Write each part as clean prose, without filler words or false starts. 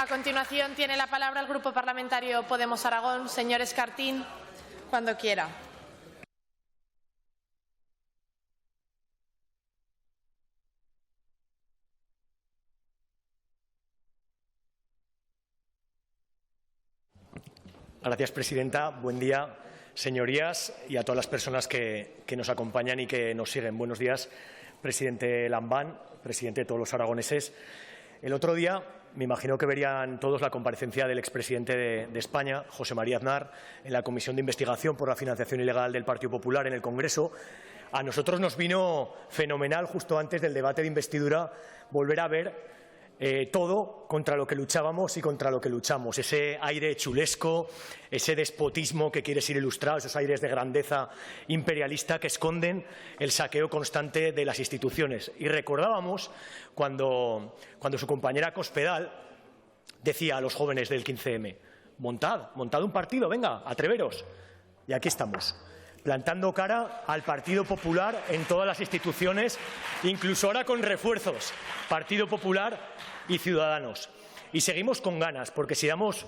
continuación tiene la palabra el Grupo Parlamentario Podemos Aragón. Señor Escartín, cuando quiera. Gracias, presidenta. Buen día, señorías, y a todas las personas que nos acompañan y que nos siguen. Buenos días, presidente Lambán, presidente de todos los aragoneses. El otro día, me imagino que verían todos la comparecencia del expresidente de España, José María Aznar, en la Comisión de Investigación por la Financiación Ilegal del Partido Popular en el Congreso. A nosotros nos vino fenomenal, justo antes del debate de investidura, volver a ver todo contra lo que luchábamos y contra lo que luchamos. Ese aire chulesco, ese despotismo que quiere ser ilustrado, esos aires de grandeza imperialista que esconden el saqueo constante de las instituciones. Y recordábamos cuando su compañera Cospedal decía a los jóvenes del 15M, montad un partido, venga, atreveros. Y aquí estamos, plantando cara al Partido Popular en todas las instituciones, incluso ahora con refuerzos, Partido Popular y Ciudadanos. Y seguimos con ganas, porque si damos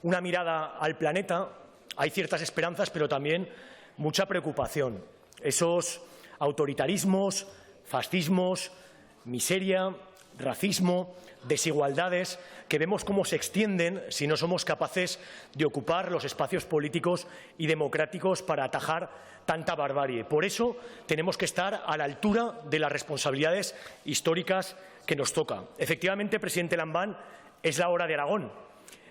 una mirada al planeta, hay ciertas esperanzas, pero también mucha preocupación. Esos autoritarismos, fascismos, miseria, racismo, desigualdades que vemos cómo se extienden si no somos capaces de ocupar los espacios políticos y democráticos para atajar tanta barbarie. Por eso tenemos que estar a la altura de las responsabilidades históricas que nos toca. Efectivamente, presidente Lambán, es la hora de Aragón.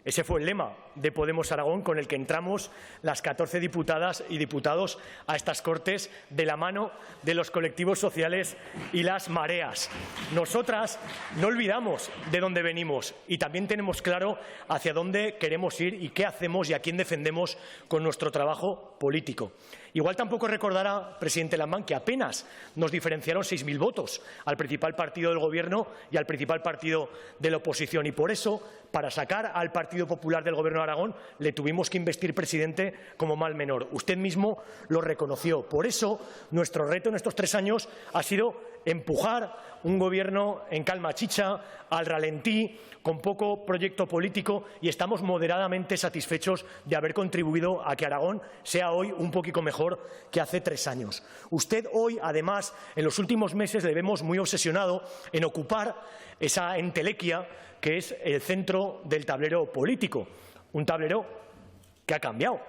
Ese fue el lema de Podemos Aragón con el que entramos las 14 diputadas y diputados a estas Cortes de la mano de los colectivos sociales y las mareas. Nosotras no olvidamos de dónde venimos y también tenemos claro hacia dónde queremos ir y qué hacemos y a quién defendemos con nuestro trabajo político. Igual tampoco recordará, presidente Lambán, que apenas nos diferenciaron 6.000 votos al principal partido del Gobierno y al principal partido de la oposición. Y por eso, para sacar al Partido Popular del Gobierno de Aragón, le tuvimos que investir presidente como mal menor. Usted mismo lo reconoció. Por eso, nuestro reto en estos 3 años ha sido empujar un Gobierno en calma chicha, al ralentí, con poco proyecto político, y estamos moderadamente satisfechos de haber contribuido a que Aragón sea hoy un poquito mejor que hace 3 años. Usted hoy, además, en los últimos meses le vemos muy obsesionado en ocupar esa entelequia que es el centro del tablero político. Un tablero que ha cambiado.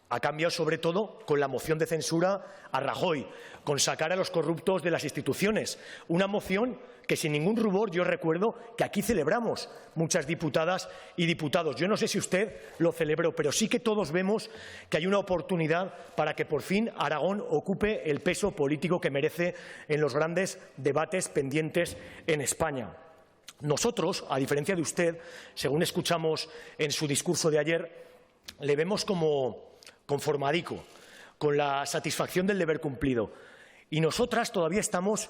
Ha cambiado sobre todo con la moción de censura a Rajoy, con sacar a los corruptos de las instituciones. Una moción que sin ningún rubor yo recuerdo que aquí celebramos muchas diputadas y diputados. Yo no sé si usted lo celebró, pero sí que todos vemos que hay una oportunidad para que por fin Aragón ocupe el peso político que merece en los grandes debates pendientes en España. Nosotros, a diferencia de usted, según escuchamos en su discurso de ayer, le vemos como conformadico, con la satisfacción del deber cumplido. Y nosotras todavía estamos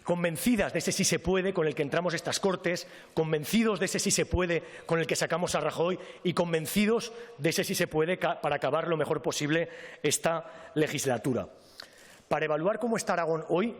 convencidas de ese sí se puede con el que entramos a estas Cortes, convencidos de ese sí se puede con el que sacamos a Rajoy y convencidos de ese sí se puede para acabar lo mejor posible esta legislatura. Para evaluar cómo está Aragón hoy,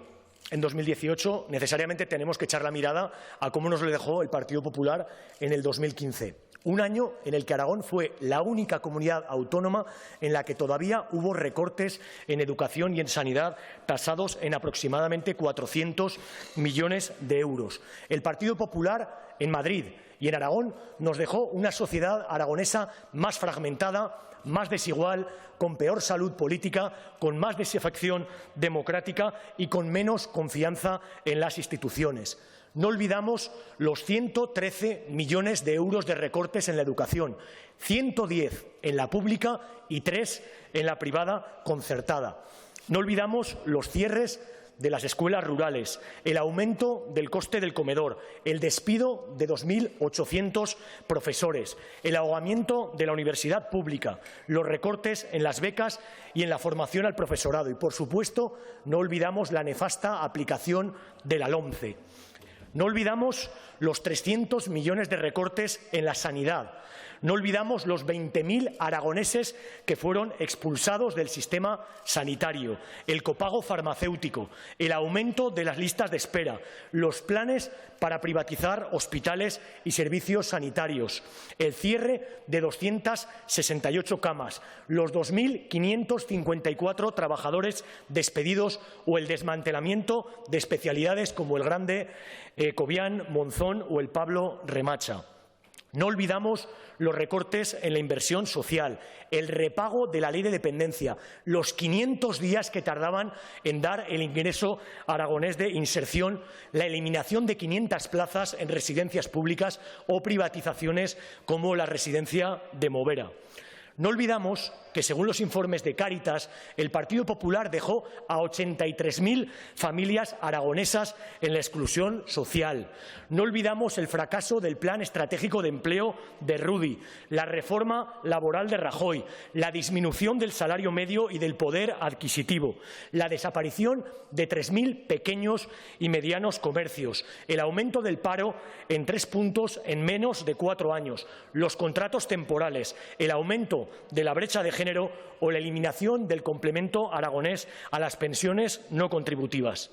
en 2018, necesariamente tenemos que echar la mirada a cómo nos lo dejó el Partido Popular en el 2015. Un año en el que Aragón fue la única comunidad autónoma en la que todavía hubo recortes en educación y en sanidad tasados en aproximadamente 400 millones de euros. El Partido Popular en Madrid y en Aragón nos dejó una sociedad aragonesa más fragmentada, más desigual, con peor salud política, con más desafección democrática y con menos confianza en las instituciones. No olvidamos los 113 millones de euros de recortes en la educación, 110 en la pública y 3 en la privada concertada. No olvidamos los cierres de las escuelas rurales, el aumento del coste del comedor, el despido de 2.800 profesores, el ahogamiento de la universidad pública, los recortes en las becas y en la formación al profesorado y, por supuesto, no olvidamos la nefasta aplicación de la LOMCE. No olvidamos los 300 millones de recortes en la sanidad, No olvidamos los 20.000 aragoneses que fueron expulsados del sistema sanitario, el copago farmacéutico, el aumento de las listas de espera, los planes para privatizar hospitales y servicios sanitarios, el cierre de 268 camas, los 2.554 trabajadores despedidos o el desmantelamiento de especialidades como el Grande Cobián, Monzón o el Pablo Remacha. No olvidamos los recortes en la inversión social, el repago de la ley de dependencia, los 500 días que tardaban en dar el ingreso aragonés de inserción, la eliminación de 500 plazas en residencias públicas o privatizaciones como la residencia de Movera. No olvidamos que, según los informes de Cáritas, el Partido Popular dejó a 83.000 familias aragonesas en la exclusión social. No olvidamos el fracaso del Plan Estratégico de Empleo de Rudy, la reforma laboral de Rajoy, la disminución del salario medio y del poder adquisitivo, la desaparición de 3.000 pequeños y medianos comercios, el aumento del paro en 3 puntos en menos de 4 años, los contratos temporales, el aumento de la brecha de género o la eliminación del complemento aragonés a las pensiones no contributivas.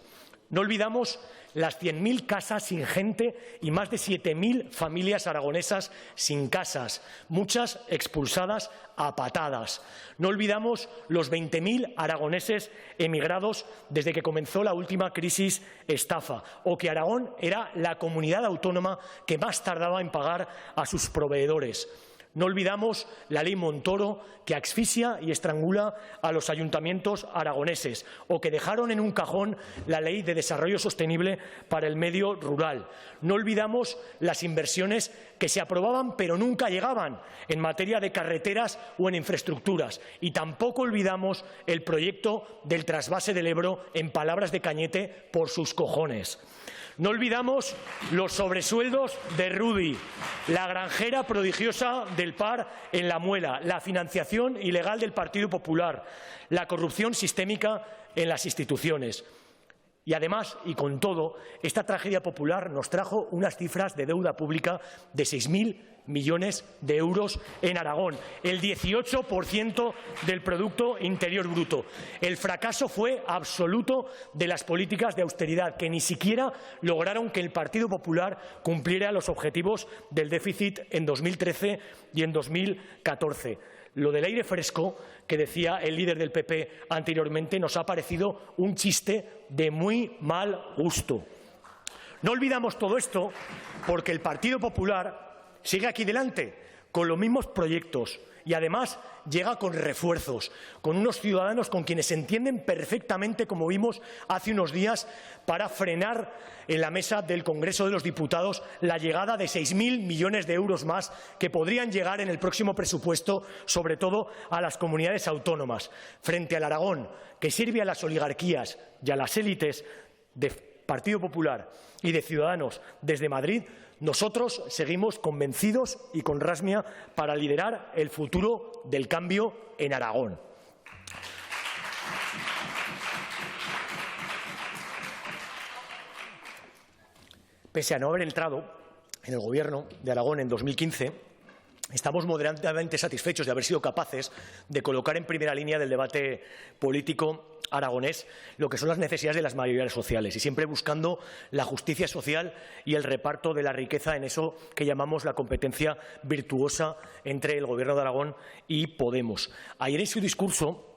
No olvidamos las 100.000 casas sin gente y más de 7.000 familias aragonesas sin casas, muchas expulsadas a patadas. No olvidamos los 20.000 aragoneses emigrados desde que comenzó la última crisis estafa, o que Aragón era la comunidad autónoma que más tardaba en pagar a sus proveedores. No olvidamos la ley Montoro, que asfixia y estrangula a los ayuntamientos aragoneses, o que dejaron en un cajón la Ley de Desarrollo Sostenible para el medio rural. No olvidamos las inversiones que se aprobaban pero nunca llegaban en materia de carreteras o en infraestructuras. Y tampoco olvidamos el proyecto del trasvase del Ebro, en palabras de Cañete, por sus cojones. No olvidamos los sobresueldos de Rudy, la granjera prodigiosa del PAR en La Muela, la financiación ilegal del Partido Popular, la corrupción sistémica en las instituciones. Y además, y con todo, esta tragedia popular nos trajo unas cifras de deuda pública de 6.000 millones de euros en Aragón, el 18% del Producto Interior Bruto. El fracaso fue absoluto de las políticas de austeridad, que ni siquiera lograron que el Partido Popular cumpliera los objetivos del déficit en 2013 y en 2014. Lo del aire fresco, que decía el líder del PP anteriormente, nos ha parecido un chiste de muy mal gusto. No olvidamos todo esto porque el Partido Popular sigue aquí delante con los mismos proyectos y además llega con refuerzos, con unos ciudadanos con quienes se entienden perfectamente, como vimos hace unos días, para frenar en la mesa del Congreso de los Diputados la llegada de 6.000 millones de euros más que podrían llegar en el próximo presupuesto, sobre todo a las comunidades autónomas, frente al Aragón, que sirve a las oligarquías y a las élites del Partido Popular y de Ciudadanos desde Madrid. Nosotros seguimos convencidos y con rasmia para liderar el futuro del cambio en Aragón. Pese a no haber entrado en el Gobierno de Aragón en 2015, estamos moderadamente satisfechos de haber sido capaces de colocar en primera línea del debate político aragonés lo que son las necesidades de las mayorías sociales, y siempre buscando la justicia social y el reparto de la riqueza en eso que llamamos la competencia virtuosa entre el Gobierno de Aragón y Podemos. Ayer en su discurso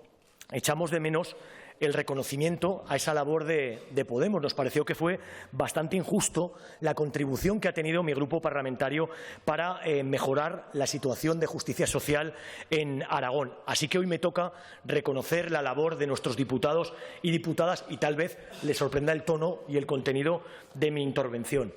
echamos de menos el reconocimiento a esa labor de Podemos. Nos pareció que fue bastante injusto la contribución que ha tenido mi grupo parlamentario para mejorar la situación de justicia social en Aragón. Así que hoy me toca reconocer la labor de nuestros diputados y diputadas, y tal vez les sorprenda el tono y el contenido de mi intervención.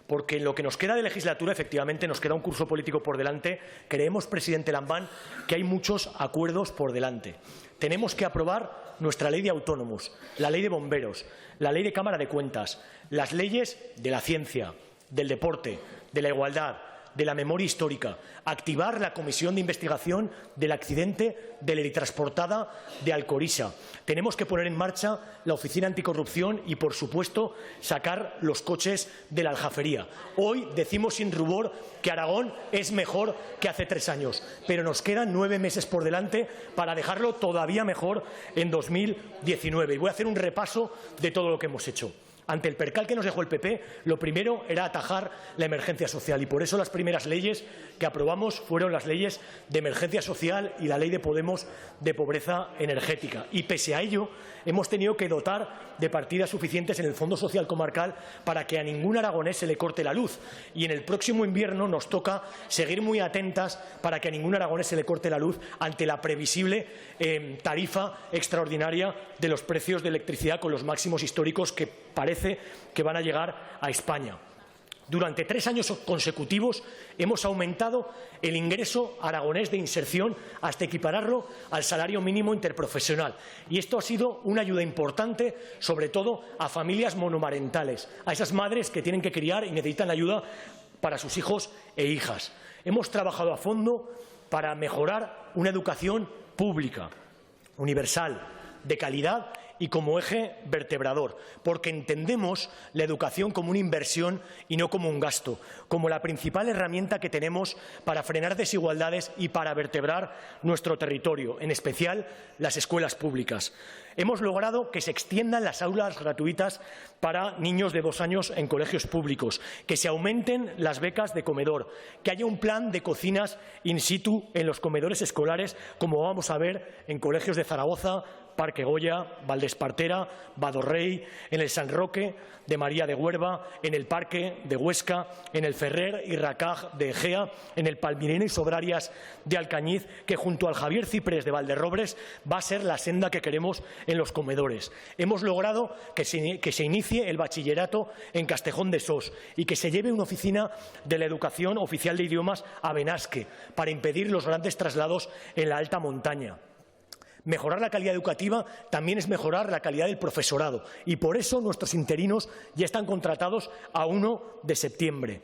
Porque en lo que nos queda de legislatura, efectivamente, nos queda un curso político por delante. Creemos, presidente Lambán, que hay muchos acuerdos por delante. Tenemos que aprobar nuestra ley de autónomos, la ley de bomberos, la ley de Cámara de Cuentas, las leyes de la ciencia, del deporte, de la igualdad, de la memoria histórica, activar la comisión de investigación del accidente de la helitransportada de Alcorísia. Tenemos que poner en marcha la Oficina Anticorrupción y, por supuesto, sacar los coches de la Aljafería. Hoy decimos sin rubor que Aragón es mejor que hace 3 años, pero nos quedan 9 meses por delante para dejarlo todavía mejor en 2019. Y voy a hacer un repaso de todo lo que hemos hecho. Ante el percal que nos dejó el PP, lo primero era atajar la emergencia social y por eso las primeras leyes que aprobamos fueron las leyes de emergencia social y la ley de Podemos de pobreza energética. Y pese a ello, hemos tenido que dotar de partidas suficientes en el Fondo Social Comarcal para que a ningún aragonés se le corte la luz. Y en el próximo invierno nos toca seguir muy atentas para que a ningún aragonés se le corte la luz ante la previsible tarifa extraordinaria de los precios de electricidad con los máximos históricos que parece que van a llegar a España. Durante 3 años consecutivos hemos aumentado el ingreso aragonés de inserción hasta equipararlo al salario mínimo interprofesional. Y esto ha sido una ayuda importante, sobre todo a familias monomarentales, a esas madres que tienen que criar y necesitan ayuda para sus hijos e hijas. Hemos trabajado a fondo para mejorar una educación pública, universal, de calidad y como eje vertebrador, porque entendemos la educación como una inversión y no como un gasto, como la principal herramienta que tenemos para frenar desigualdades y para vertebrar nuestro territorio, en especial las escuelas públicas. Hemos logrado que se extiendan las aulas gratuitas para niños de 2 años en colegios públicos, que se aumenten las becas de comedor, que haya un plan de cocinas in situ en los comedores escolares, como vamos a ver en colegios de Zaragoza, Parque Goya, Valdespartera, Badorrey, en el San Roque de María de Huerva, en el Parque de Huesca, en el Ferrer y Racaj de Egea, en el Palmireno y Sobrarias de Alcañiz, que junto al Javier Ciprés de Valderrobres va a ser la senda que queremos en los comedores. Hemos logrado que se inicie el bachillerato en Castejón de Sos y que se lleve una oficina de la educación oficial de idiomas a Benasque para impedir los grandes traslados en la alta montaña. Mejorar la calidad educativa también es mejorar la calidad del profesorado y por eso nuestros interinos ya están contratados a 1 de septiembre.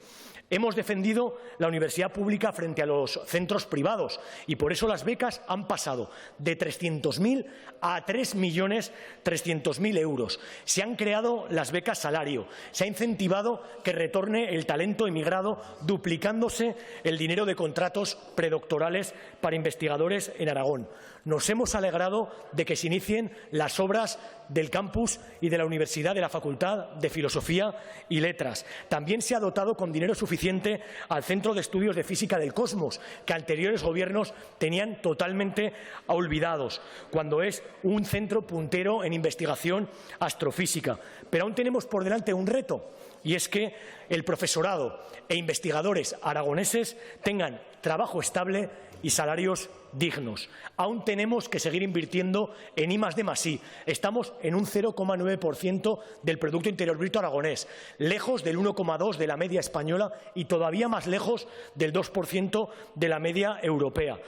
Hemos defendido la universidad pública frente a los centros privados y por eso las becas han pasado de 300.000 a 3.300.000 euros. Se han creado las becas salario, se ha incentivado que retorne el talento emigrado, duplicándose el dinero de contratos predoctorales para investigadores en Aragón. Nos hemos alegrado de que se inicien las obras del campus y de la Universidad de la Facultad de Filosofía y Letras. También se ha dotado con dinero suficiente al Centro de Estudios de Física del Cosmos, que anteriores gobiernos tenían totalmente olvidados, cuando es un centro puntero en investigación astrofísica. Pero aún tenemos por delante un reto, y es que el profesorado e investigadores aragoneses tengan trabajo estable y salarios dignos. Aún tenemos que seguir invirtiendo en I+D+I. Estamos en un 0,9% del Producto Interior Bruto aragonés, lejos del 1,2% de la media española y todavía más lejos del 2% de la media europea.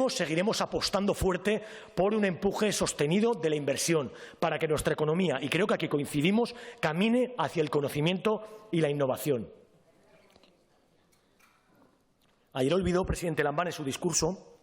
Seguiremos apostando fuerte por un empuje sostenido de la inversión para que nuestra economía, y creo que aquí coincidimos, camine hacia el conocimiento y la innovación. Ayer olvidó, presidente Lambán, en su discurso,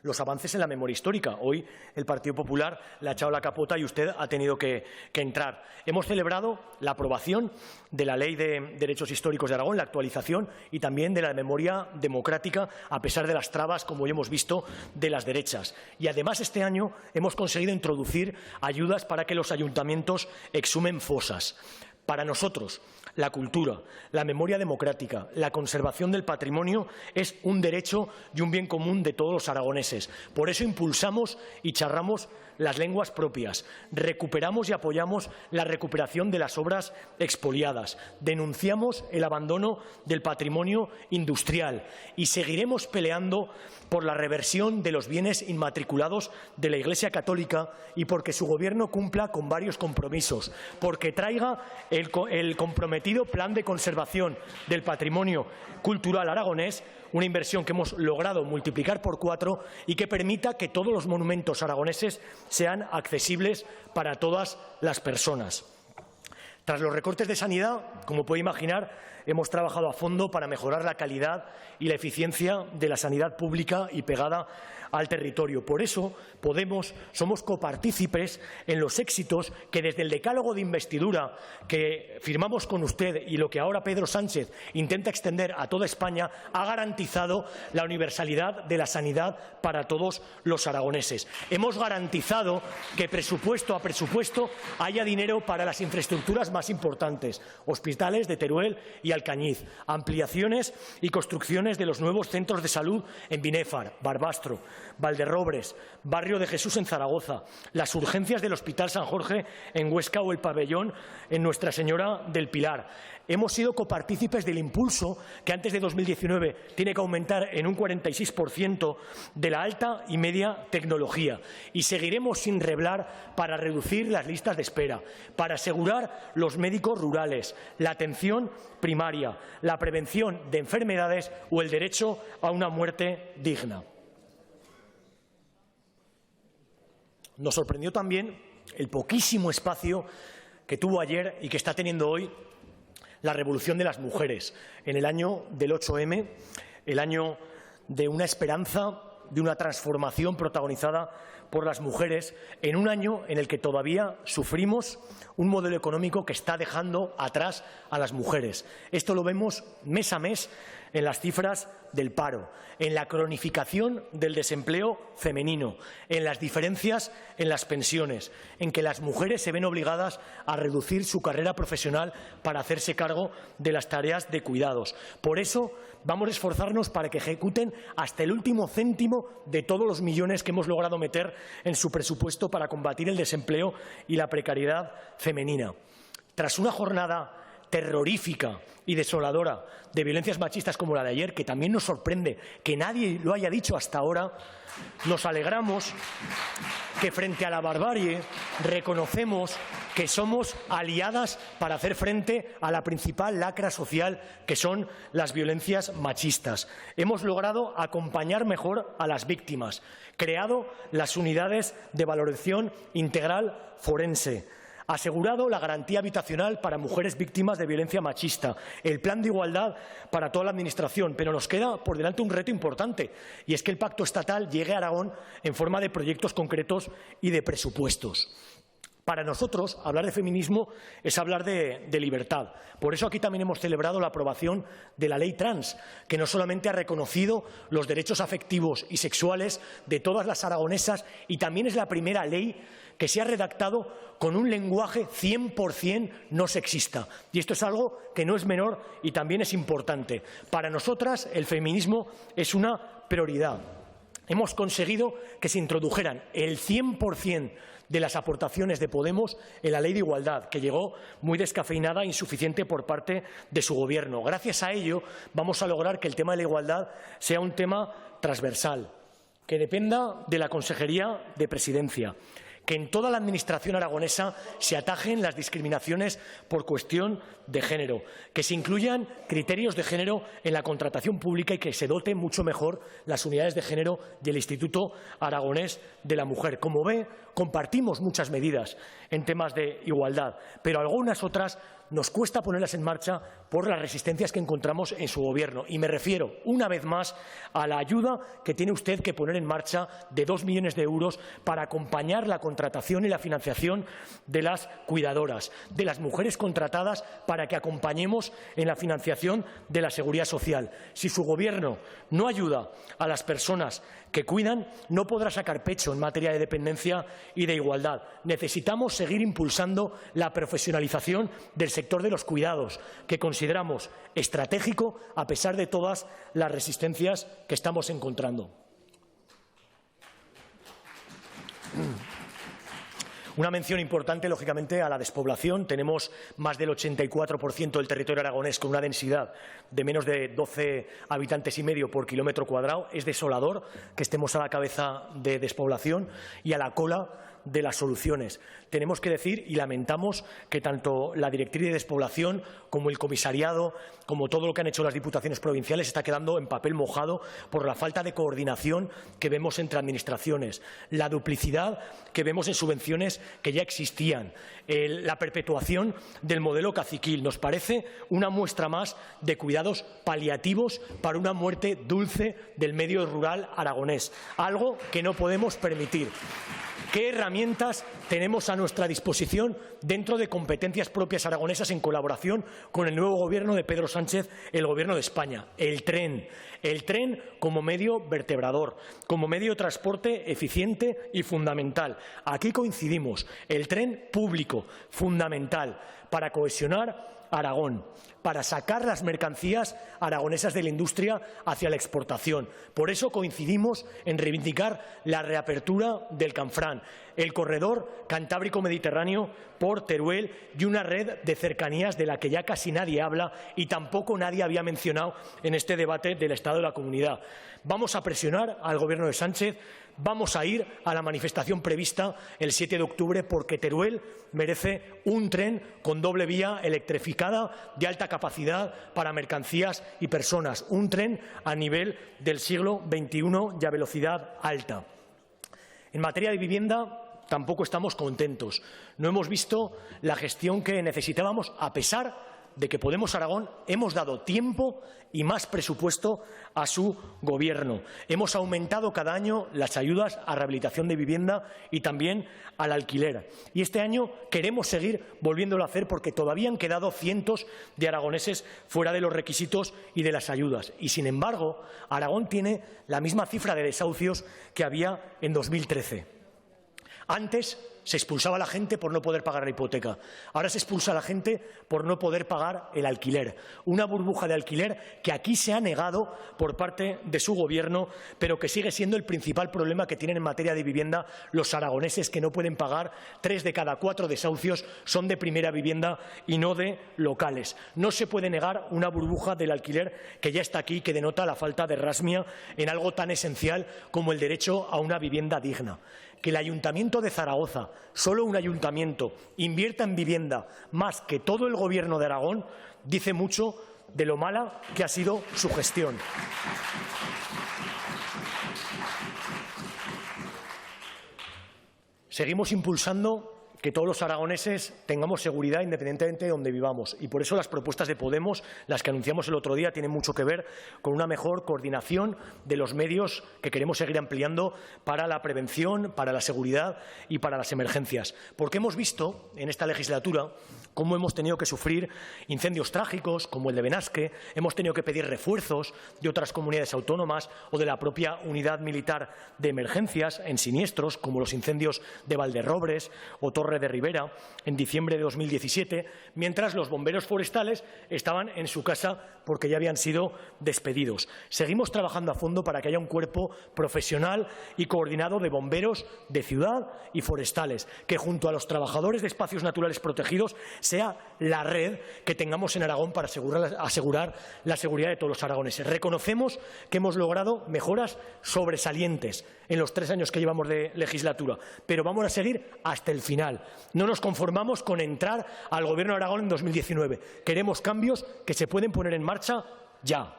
los avances en la memoria histórica. Hoy el Partido Popular le ha echado la capota y usted ha tenido que entrar. Hemos celebrado la aprobación de la Ley de Derechos Históricos de Aragón, la actualización y también de la memoria democrática, a pesar de las trabas, como ya hemos visto, de las derechas. Y además este año hemos conseguido introducir ayudas para que los ayuntamientos exhumen fosas. Para nosotros, la cultura, la memoria democrática, la conservación del patrimonio es un derecho y un bien común de todos los aragoneses. Por eso impulsamos y charramos las lenguas propias, recuperamos y apoyamos la recuperación de las obras expoliadas, denunciamos el abandono del patrimonio industrial y seguiremos peleando por la reversión de los bienes inmatriculados de la Iglesia Católica y porque su Gobierno cumpla con varios compromisos, porque traiga el comprometido plan de conservación del patrimonio cultural aragonés, una inversión que hemos logrado multiplicar por 4 y que permita que todos los monumentos aragoneses sean accesibles para todas las personas. Tras los recortes de sanidad, como puede imaginar, hemos trabajado a fondo para mejorar la calidad y la eficiencia de la sanidad pública y pegada al territorio. Por eso, somos copartícipes en los éxitos que desde el decálogo de investidura que firmamos con usted y lo que ahora Pedro Sánchez intenta extender a toda España ha garantizado la universalidad de la sanidad para todos los aragoneses. Hemos garantizado que presupuesto a presupuesto haya dinero para las infraestructuras más importantes, hospitales de Teruel y Alcañiz, ampliaciones y construcciones de los nuevos centros de salud en Binéfar, Barbastro, Valderrobres, Barrio de Jesús en Zaragoza, las urgencias del Hospital San Jorge en Huesca o el pabellón en Nuestra Señora del Pilar. Hemos sido copartícipes del impulso que antes de 2019 tiene que aumentar en un 46% de la alta y media tecnología. Y seguiremos sin reblar para reducir las listas de espera, para asegurar los médicos rurales, la atención primaria, la prevención de enfermedades o el derecho a una muerte digna. Nos sorprendió también el poquísimo espacio que tuvo ayer y que está teniendo hoy la revolución de las mujeres, en el año del 8M, el año de una esperanza, de una transformación protagonizada por las mujeres, en un año en el que todavía sufrimos un modelo económico que está dejando atrás a las mujeres. Esto lo vemos mes a mes en las cifras del paro, en la cronificación del desempleo femenino, en las diferencias en las pensiones, en que las mujeres se ven obligadas a reducir su carrera profesional para hacerse cargo de las tareas de cuidados. Por eso vamos a esforzarnos para que ejecuten hasta el último céntimo de todos los millones que hemos logrado meter en su presupuesto para combatir el desempleo y la precariedad femenina. Tras una jornada terrorífica y desoladora de violencias machistas como la de ayer, que también nos sorprende que nadie lo haya dicho hasta ahora, nos alegramos que frente a la barbarie reconocemos que somos aliadas para hacer frente a la principal lacra social que son las violencias machistas. Hemos logrado acompañar mejor a las víctimas, creado las unidades de valoración integral forense, asegurado la garantía habitacional para mujeres víctimas de violencia machista, el plan de igualdad para toda la Administración, pero nos queda por delante un reto importante, y es que el pacto estatal llegue a Aragón en forma de proyectos concretos y de presupuestos. Para nosotros, hablar de feminismo es hablar de libertad. Por eso aquí también hemos celebrado la aprobación de la ley trans, que no solamente ha reconocido los derechos afectivos y sexuales de todas las aragonesas, y también es la primera ley que se ha redactado con un lenguaje 100% no sexista. Y esto es algo que no es menor y también es importante. Para nosotras, el feminismo es una prioridad. Hemos conseguido que se introdujeran el 100% de las aportaciones de Podemos en la Ley de Igualdad, que llegó muy descafeinada e insuficiente por parte de su Gobierno. Gracias a ello vamos a lograr que el tema de la igualdad sea un tema transversal, que dependa de la Consejería de Presidencia, que en toda la Administración aragonesa se atajen las discriminaciones por cuestión de género, que se incluyan criterios de género en la contratación pública y que se doten mucho mejor las unidades de género del Instituto Aragonés de la Mujer. Como ve, compartimos muchas medidas en temas de igualdad, pero algunas otras nos cuesta ponerlas en marcha por las resistencias que encontramos en su Gobierno. Y me refiero, una vez más, a la ayuda que tiene usted que poner en marcha de 2 millones de euros para acompañar la contratación y la financiación de las cuidadoras, de las mujeres contratadas, para que acompañemos en la financiación de la Seguridad Social. Si su Gobierno no ayuda a las personas que cuidan, no podrá sacar pecho en materia de dependencia y de igualdad. Necesitamos seguir impulsando la profesionalización del sector de los cuidados, que consideramos estratégico a pesar de todas las resistencias que estamos encontrando. Una mención importante, lógicamente, a la despoblación. Tenemos más del 84% del territorio aragonés con una densidad de menos de 12 habitantes y medio por kilómetro cuadrado. Es desolador que estemos a la cabeza de despoblación y a la cola de las soluciones. Tenemos que decir y lamentamos que tanto la Directriz de Despoblación como el comisariado, como todo lo que han hecho las diputaciones provinciales, está quedando en papel mojado por la falta de coordinación que vemos entre administraciones, la duplicidad que vemos en subvenciones que ya existían, la perpetuación del modelo caciquil. Nos parece una muestra más de cuidados paliativos para una muerte dulce del medio rural aragonés, algo que no podemos permitir. ¿Qué herramientas tenemos a nuestra disposición dentro de competencias propias aragonesas en colaboración con el nuevo Gobierno de Pedro Sánchez, el Gobierno de España? El tren como medio vertebrador, como medio de transporte eficiente y fundamental. Aquí coincidimos. El tren público, fundamental para cohesionar Aragón, para sacar las mercancías aragonesas de la industria hacia la exportación. Por eso coincidimos en reivindicar la reapertura del Canfrán, el corredor cantábrico-mediterráneo por Teruel y una red de cercanías de la que ya casi nadie habla y tampoco nadie había mencionado en este debate del Estado de la Comunidad. Vamos a presionar al Gobierno de Sánchez. Vamos a ir a la manifestación prevista el 7 de octubre porque Teruel merece un tren con doble vía electrificada de alta capacidad para mercancías y personas, un tren a nivel del siglo XXI y a velocidad alta. En materia de vivienda tampoco estamos contentos. No hemos visto la gestión que necesitábamos, a pesar de que Podemos Aragón hemos dado tiempo y más presupuesto a su Gobierno. Hemos aumentado cada año las ayudas a rehabilitación de vivienda y también al alquiler. Y este año queremos seguir volviéndolo a hacer porque todavía han quedado cientos de aragoneses fuera de los requisitos y de las ayudas. Y, sin embargo, Aragón tiene la misma cifra de desahucios que había en 2013. Antes se expulsaba a la gente por no poder pagar la hipoteca. Ahora se expulsa a la gente por no poder pagar el alquiler. Una burbuja de alquiler que aquí se ha negado por parte de su Gobierno, pero que sigue siendo el principal problema que tienen en materia de vivienda los aragoneses, que no pueden pagar. 3 de cada 4 desahucios son de primera vivienda y no de locales. No se puede negar una burbuja del alquiler que ya está aquí, que denota la falta de rasmia en algo tan esencial como el derecho a una vivienda digna. Que el Ayuntamiento de Zaragoza, solo un ayuntamiento, invierta en vivienda más que todo el Gobierno de Aragón, dice mucho de lo mala que ha sido su gestión. Seguimos impulsando que todos los aragoneses tengamos seguridad independientemente de donde vivamos. Y por eso las propuestas de Podemos, las que anunciamos el otro día, tienen mucho que ver con una mejor coordinación de los medios que queremos seguir ampliando para la prevención, para la seguridad y para las emergencias. Porque hemos visto en esta legislatura cómo hemos tenido que sufrir incendios trágicos como el de Benasque, hemos tenido que pedir refuerzos de otras comunidades autónomas o de la propia unidad militar de emergencias en siniestros como los incendios de Valderrobres o Torre de Rivera en diciembre de 2017, mientras los bomberos forestales estaban en su casa porque ya habían sido despedidos. Seguimos trabajando a fondo para que haya un cuerpo profesional y coordinado de bomberos de ciudad y forestales, que junto a los trabajadores de espacios naturales protegidos sea la red que tengamos en Aragón para asegurar la seguridad de todos los aragoneses. Reconocemos que hemos logrado mejoras sobresalientes en los 3 años que llevamos de legislatura, pero vamos a seguir hasta el final. No nos conformamos con entrar al Gobierno de Aragón en 2019. Queremos cambios que se pueden poner en marcha ya.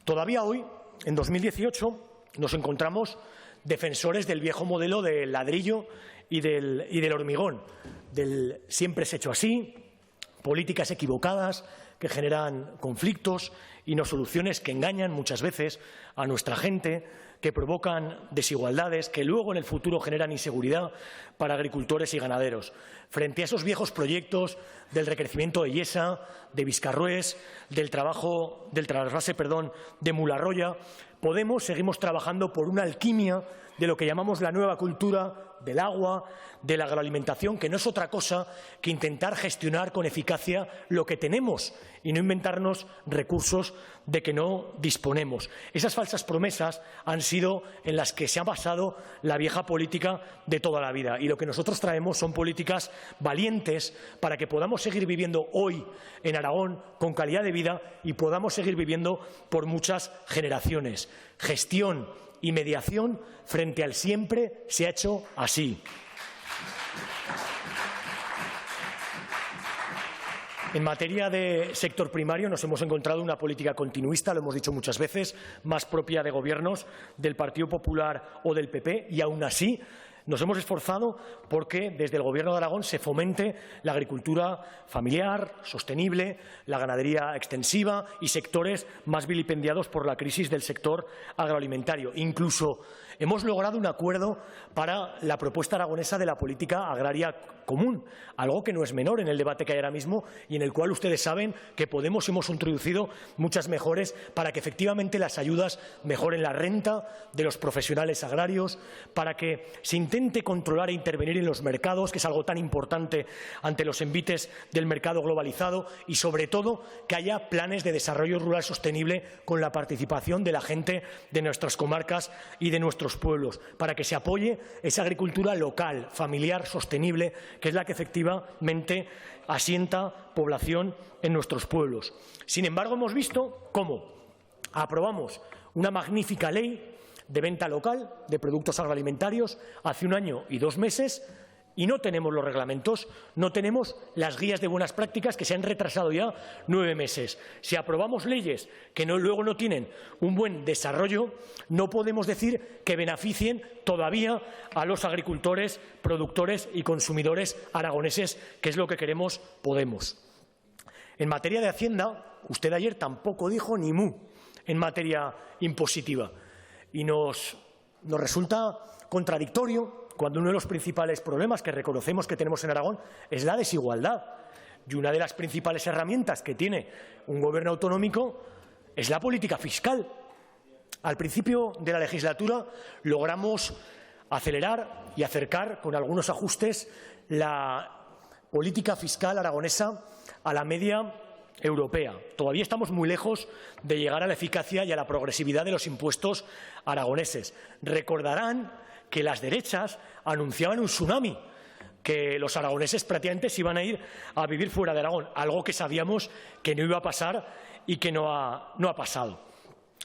Todavía hoy, en 2018, nos encontramos defensores del viejo modelo del ladrillo y del hormigón, del siempre se ha hecho así, políticas equivocadas que generan conflictos y no soluciones, que engañan muchas veces a nuestra gente, que provocan desigualdades, que luego en el futuro generan inseguridad para agricultores y ganaderos. Frente a esos viejos proyectos del recrecimiento de Yesa, de Viscarrués, del trasvase de Mularroya, seguimos trabajando por una alquimia de lo que llamamos la nueva cultura del agua, de la agroalimentación, que no es otra cosa que intentar gestionar con eficacia lo que tenemos y no inventarnos recursos de que no disponemos. Esas falsas promesas han sido en las que se ha basado la vieja política de toda la vida, y lo que nosotros traemos son políticas valientes para que podamos seguir viviendo hoy en Aragón con calidad de vida y podamos seguir viviendo por muchas generaciones. Gestión y mediación frente al siempre se ha hecho así. En materia de sector primario nos hemos encontrado una política continuista, lo hemos dicho muchas veces, más propia de gobiernos del Partido Popular o del PP, y aún así nos hemos esforzado porque desde el Gobierno de Aragón se fomente la agricultura familiar, sostenible, la ganadería extensiva y sectores más vilipendiados por la crisis del sector agroalimentario. Incluso hemos logrado un acuerdo para la propuesta aragonesa de la política agraria común, algo que no es menor en el debate que hay ahora mismo y en el cual ustedes saben que Podemos hemos introducido muchas mejoras para que efectivamente las ayudas mejoren la renta de los profesionales agrarios, para que se intente controlar e intervenir en los mercados, que es algo tan importante ante los envites del mercado globalizado, y sobre todo que haya planes de desarrollo rural sostenible con la participación de la gente de nuestras comarcas y de nuestros pueblos, para que se apoye esa agricultura local, familiar, sostenible, que es la que efectivamente asienta población en nuestros pueblos. Sin embargo, hemos visto cómo aprobamos una magnífica ley de venta local de productos agroalimentarios hace 1 año y 2 meses y no tenemos los reglamentos, no tenemos las guías de buenas prácticas que se han retrasado ya 9 meses. Si aprobamos leyes que luego no tienen un buen desarrollo, no podemos decir que beneficien todavía a los agricultores, productores y consumidores aragoneses, que es lo que queremos Podemos. En materia de Hacienda, usted ayer tampoco dijo ni mu en materia impositiva. Y nos resulta contradictorio cuando uno de los principales problemas que reconocemos que tenemos en Aragón es la desigualdad. Y una de las principales herramientas que tiene un gobierno autonómico es la política fiscal. Al principio de la legislatura logramos acelerar y acercar con algunos ajustes la política fiscal aragonesa a la media europea. Todavía estamos muy lejos de llegar a la eficacia y a la progresividad de los impuestos aragoneses. Recordarán que las derechas anunciaban un tsunami, que los aragoneses prácticamente se iban a ir a vivir fuera de Aragón, algo que sabíamos que no iba a pasar y que no ha pasado.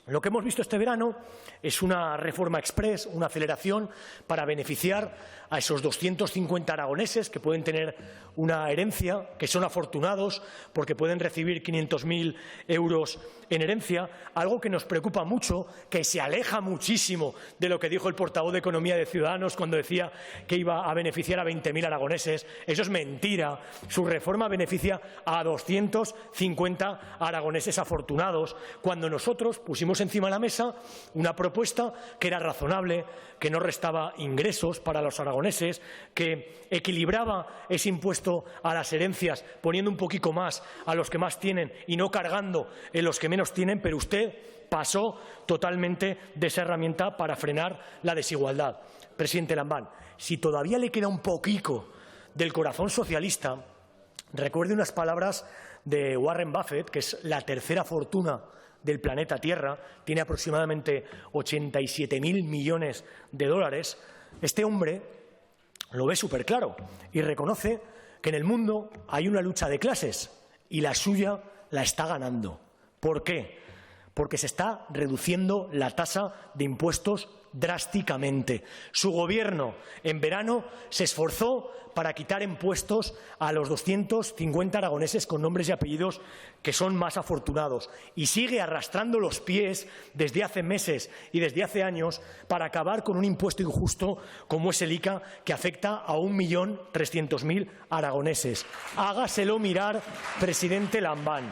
Lo que hemos visto este verano es una reforma express, una aceleración para beneficiar a esos 250 aragoneses que pueden tener una herencia, que son afortunados porque pueden recibir 500.000 euros en herencia, algo que nos preocupa mucho, que se aleja muchísimo de lo que dijo el portavoz de Economía de Ciudadanos cuando decía que iba a beneficiar a 20.000 aragoneses. Eso es mentira. Su reforma beneficia a 250 aragoneses afortunados, cuando nosotros pusimos encima de la mesa una propuesta que era razonable, que no restaba ingresos para los aragoneses, que equilibraba ese impuesto a las herencias poniendo un poquito más a los que más tienen y no cargando en los que menos tienen, pero usted pasó totalmente de esa herramienta para frenar la desigualdad. Presidente Lambán, si todavía le queda un poquito del corazón socialista, recuerde unas palabras de Warren Buffett, que es la tercera fortuna del planeta Tierra, tiene aproximadamente 87.000 millones de dólares. Este hombre lo ve súper claro y reconoce que en el mundo hay una lucha de clases y la suya la está ganando. ¿Por qué? Porque se está reduciendo la tasa de impuestos drásticamente. Su gobierno en verano se esforzó para quitar impuestos a los 250 aragoneses con nombres y apellidos que son más afortunados y sigue arrastrando los pies desde hace meses y desde hace años para acabar con un impuesto injusto como es el ICA, que afecta a 1.300.000 aragoneses. Hágaselo mirar, presidente Lambán.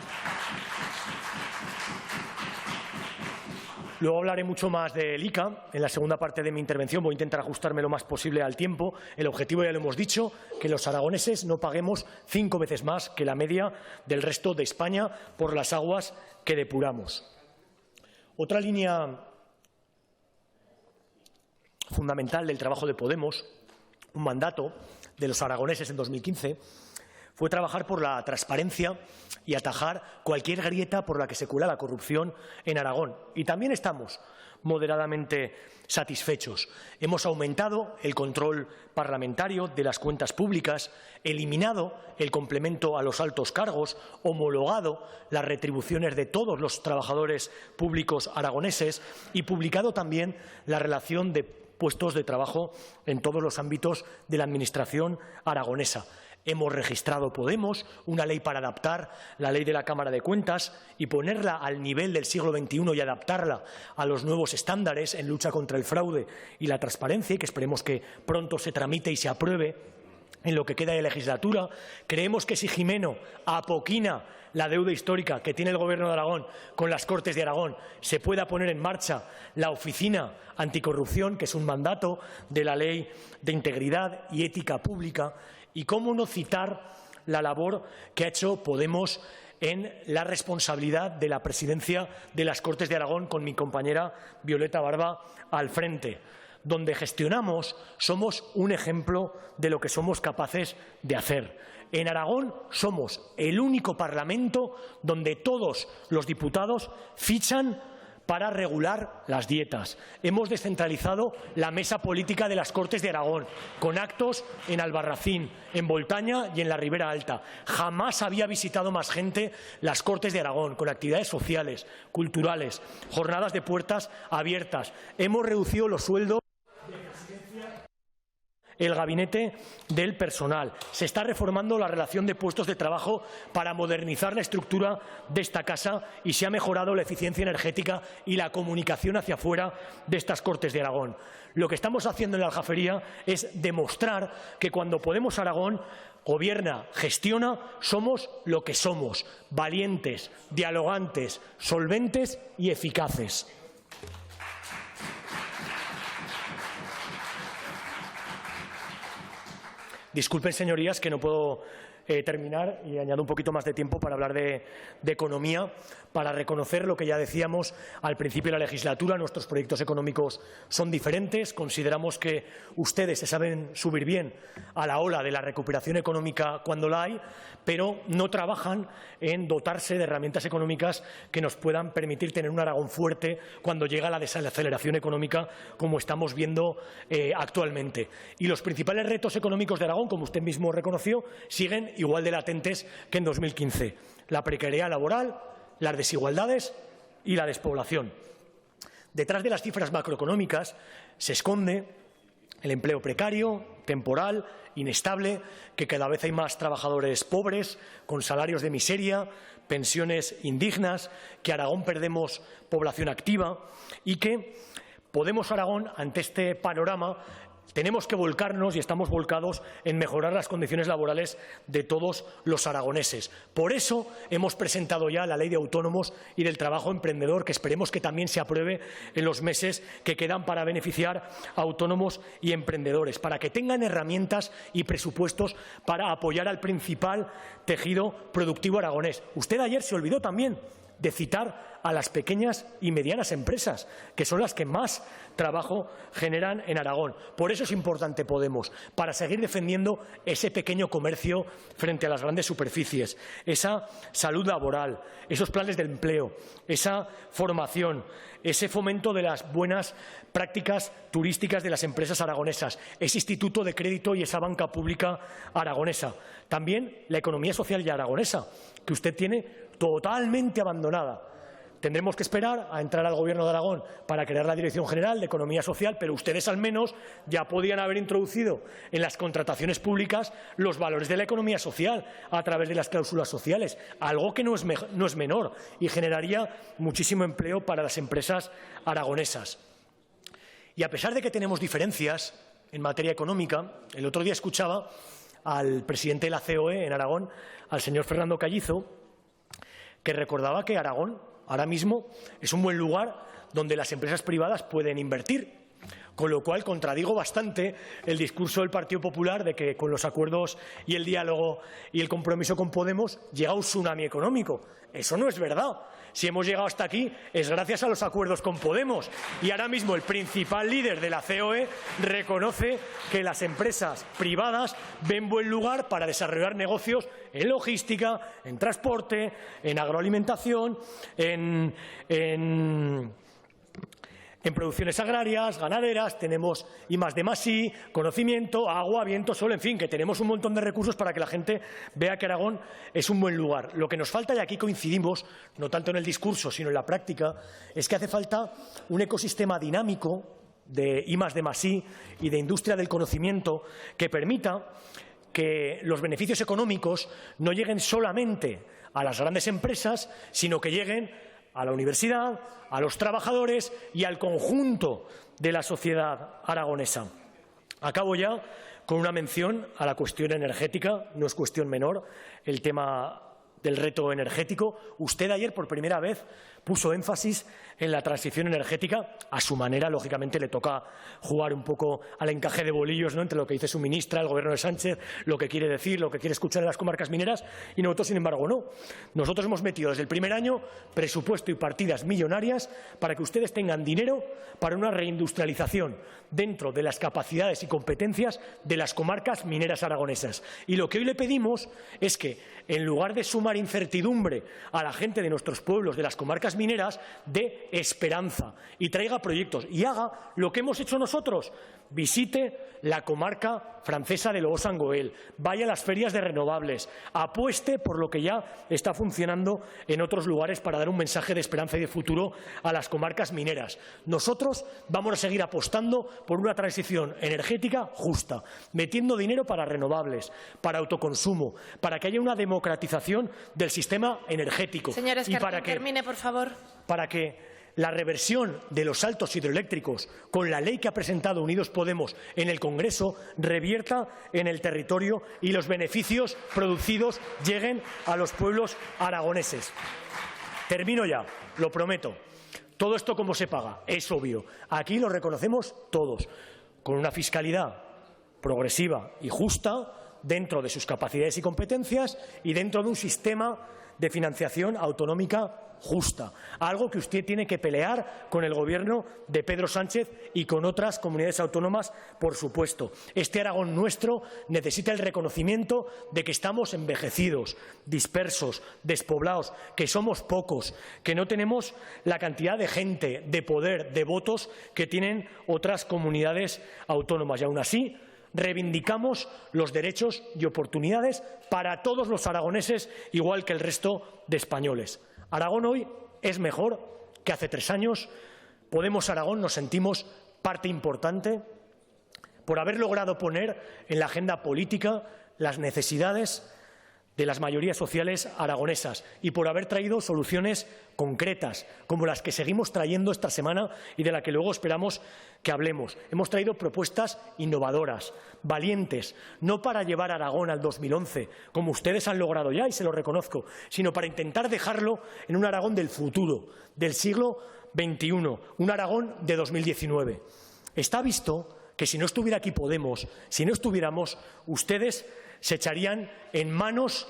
Luego hablaré mucho más del ICA en la segunda parte de mi intervención. Voy a intentar ajustarme lo más posible al tiempo. El objetivo, ya lo hemos dicho, que los aragoneses no paguemos 5 veces más que la media del resto de España por las aguas que depuramos. Otra línea fundamental del trabajo de Podemos, un mandato de los aragoneses en 2015, fue trabajar por la transparencia y atajar cualquier grieta por la que se cuela la corrupción en Aragón. Y también estamos moderadamente satisfechos. Hemos aumentado el control parlamentario de las cuentas públicas, eliminado el complemento a los altos cargos, homologado las retribuciones de todos los trabajadores públicos aragoneses y publicado también la relación de puestos de trabajo en todos los ámbitos de la Administración aragonesa. Hemos registrado Podemos una ley para adaptar la ley de la Cámara de Cuentas y ponerla al nivel del siglo XXI y adaptarla a los nuevos estándares en lucha contra el fraude y la transparencia, y que esperemos que pronto se tramite y se apruebe en lo que queda de legislatura. Creemos que si Jimeno apoquina la deuda histórica que tiene el Gobierno de Aragón con las Cortes de Aragón, se pueda poner en marcha la Oficina Anticorrupción, que es un mandato de la Ley de Integridad y Ética Pública. Y cómo no citar la labor que ha hecho Podemos en la responsabilidad de la presidencia de las Cortes de Aragón, con mi compañera Violeta Barba al frente. Donde gestionamos somos un ejemplo de lo que somos capaces de hacer. En Aragón somos el único parlamento donde todos los diputados fichan para regular las dietas. Hemos descentralizado la mesa política de las Cortes de Aragón, con actos en Albarracín, en Voltaña y en la Ribera Alta. Jamás había visitado más gente las Cortes de Aragón, con actividades sociales, culturales, jornadas de puertas abiertas. Hemos reducido los sueldos, el gabinete del personal. Se está reformando la relación de puestos de trabajo para modernizar la estructura de esta casa y se ha mejorado la eficiencia energética y la comunicación hacia afuera de estas Cortes de Aragón. Lo que estamos haciendo en la Aljafería es demostrar que cuando Podemos Aragón gobierna, gestiona, somos lo que somos: valientes, dialogantes, solventes y eficaces. Disculpen, señorías, que no puedo terminar y añado un poquito más de tiempo para hablar de economía, para reconocer lo que ya decíamos al principio de la legislatura. Nuestros proyectos económicos son diferentes. Consideramos que ustedes se saben subir bien a la ola de la recuperación económica cuando la hay, pero no trabajan en dotarse de herramientas económicas que nos puedan permitir tener un Aragón fuerte cuando llega la desaceleración económica, como estamos viendo actualmente. Y los principales retos económicos de Aragón, como usted mismo reconoció, siguen igual de latentes que en 2015. La precariedad laboral, las desigualdades y la despoblación. Detrás de las cifras macroeconómicas se esconde el empleo precario, temporal, inestable, que cada vez hay más trabajadores pobres, con salarios de miseria, pensiones indignas, que Aragón perdemos población activa y que Podemos Aragón, ante este panorama, tenemos que volcarnos, y estamos volcados, en mejorar las condiciones laborales de todos los aragoneses. Por eso hemos presentado ya la Ley de Autónomos y del Trabajo Emprendedor, que esperemos que también se apruebe en los meses que quedan para beneficiar a autónomos y emprendedores, para que tengan herramientas y presupuestos para apoyar al principal tejido productivo aragonés. Usted ayer se olvidó también de citar a las pequeñas y medianas empresas, que son las que más trabajo generan en Aragón. Por eso es importante Podemos, para seguir defendiendo ese pequeño comercio frente a las grandes superficies, esa salud laboral, esos planes de empleo, esa formación, ese fomento de las buenas prácticas turísticas de las empresas aragonesas, ese instituto de crédito y esa banca pública aragonesa. También la economía social y aragonesa, que usted tiene totalmente abandonada. Tendremos que esperar a entrar al Gobierno de Aragón para crear la Dirección General de Economía Social, pero ustedes al menos ya podían haber introducido en las contrataciones públicas los valores de la economía social a través de las cláusulas sociales, algo que no es menor y generaría muchísimo empleo para las empresas aragonesas. Y a pesar de que tenemos diferencias en materia económica, el otro día escuchaba al presidente de la COE en Aragón, al señor Fernando Callizo, que recordaba que Aragón ahora mismo es un buen lugar donde las empresas privadas pueden invertir, con lo cual contradigo bastante el discurso del Partido Popular de que con los acuerdos y el diálogo y el compromiso con Podemos llega un tsunami económico. Eso no es verdad. Si hemos llegado hasta aquí es gracias a los acuerdos con Podemos. Y ahora mismo el principal líder de la COE reconoce que las empresas privadas ven buen lugar para desarrollar negocios en logística, en transporte, en agroalimentación, en En producciones agrarias, ganaderas, tenemos I+D+I, conocimiento, agua, viento, sol, en fin, que tenemos un montón de recursos para que la gente vea que Aragón es un buen lugar. Lo que nos falta, y aquí coincidimos, no tanto en el discurso, sino en la práctica, es que hace falta un ecosistema dinámico de I+D+I y de industria del conocimiento que permita que los beneficios económicos no lleguen solamente a las grandes empresas, sino que lleguen a la universidad, a los trabajadores y al conjunto de la sociedad aragonesa. Acabo ya con una mención a la cuestión energética. No es cuestión menor el tema del reto energético. Usted ayer, por primera vez, puso énfasis en la transición energética. A su manera, lógicamente, le toca jugar un poco al encaje de bolillos, ¿no?, entre lo que dice su ministra, el Gobierno de Sánchez, lo que quiere decir, lo que quiere escuchar en las comarcas mineras, y nosotros, sin embargo, no. Nosotros hemos metido desde el primer año presupuesto y partidas millonarias para que ustedes tengan dinero para una reindustrialización dentro de las capacidades y competencias de las comarcas mineras aragonesas. Y lo que hoy le pedimos es que, en lugar de sumar incertidumbre a la gente de nuestros pueblos, de las comarcas mineras, dé esperanza y traiga proyectos y haga lo que hemos hecho nosotros. Visite la comarca francesa de Loos-Angoel, vaya a las ferias de renovables, apueste por lo que ya está funcionando en otros lugares para dar un mensaje de esperanza y de futuro a las comarcas mineras. Nosotros vamos a seguir apostando por una transición energética justa, metiendo dinero para renovables, para autoconsumo, para que haya una democratización del sistema energético. Señor Escartín, y para que, termine, por favor. Para que la reversión de los saltos hidroeléctricos con la ley que ha presentado Unidos Podemos en el Congreso revierta en el territorio y los beneficios producidos lleguen a los pueblos aragoneses. Termino ya, lo prometo. Todo esto, ¿cómo se paga? Es obvio. Aquí lo reconocemos todos, con una fiscalidad progresiva y justa dentro de sus capacidades y competencias y dentro de un sistema de financiación autonómica justa, algo que usted tiene que pelear con el Gobierno de Pedro Sánchez y con otras comunidades autónomas, por supuesto. Este Aragón nuestro necesita el reconocimiento de que estamos envejecidos, dispersos, despoblados, que somos pocos, que no tenemos la cantidad de gente, de poder, de votos que tienen otras comunidades autónomas. Y aún así, reivindicamos los derechos y oportunidades para todos los aragoneses, igual que el resto de españoles. Aragón hoy es mejor que hace 3 años. Podemos Aragón nos sentimos parte importante por haber logrado poner en la agenda política las necesidades de las mayorías sociales aragonesas y por haber traído soluciones concretas, como las que seguimos trayendo esta semana y de la que luego esperamos que hablemos. Hemos traído propuestas innovadoras, valientes, no para llevar a Aragón al 2011, como ustedes han logrado ya, y se lo reconozco, sino para intentar dejarlo en un Aragón del futuro, del siglo XXI, un Aragón de 2019. Está visto que si no estuviera aquí Podemos, si no estuviéramos, ustedes se echarían en manos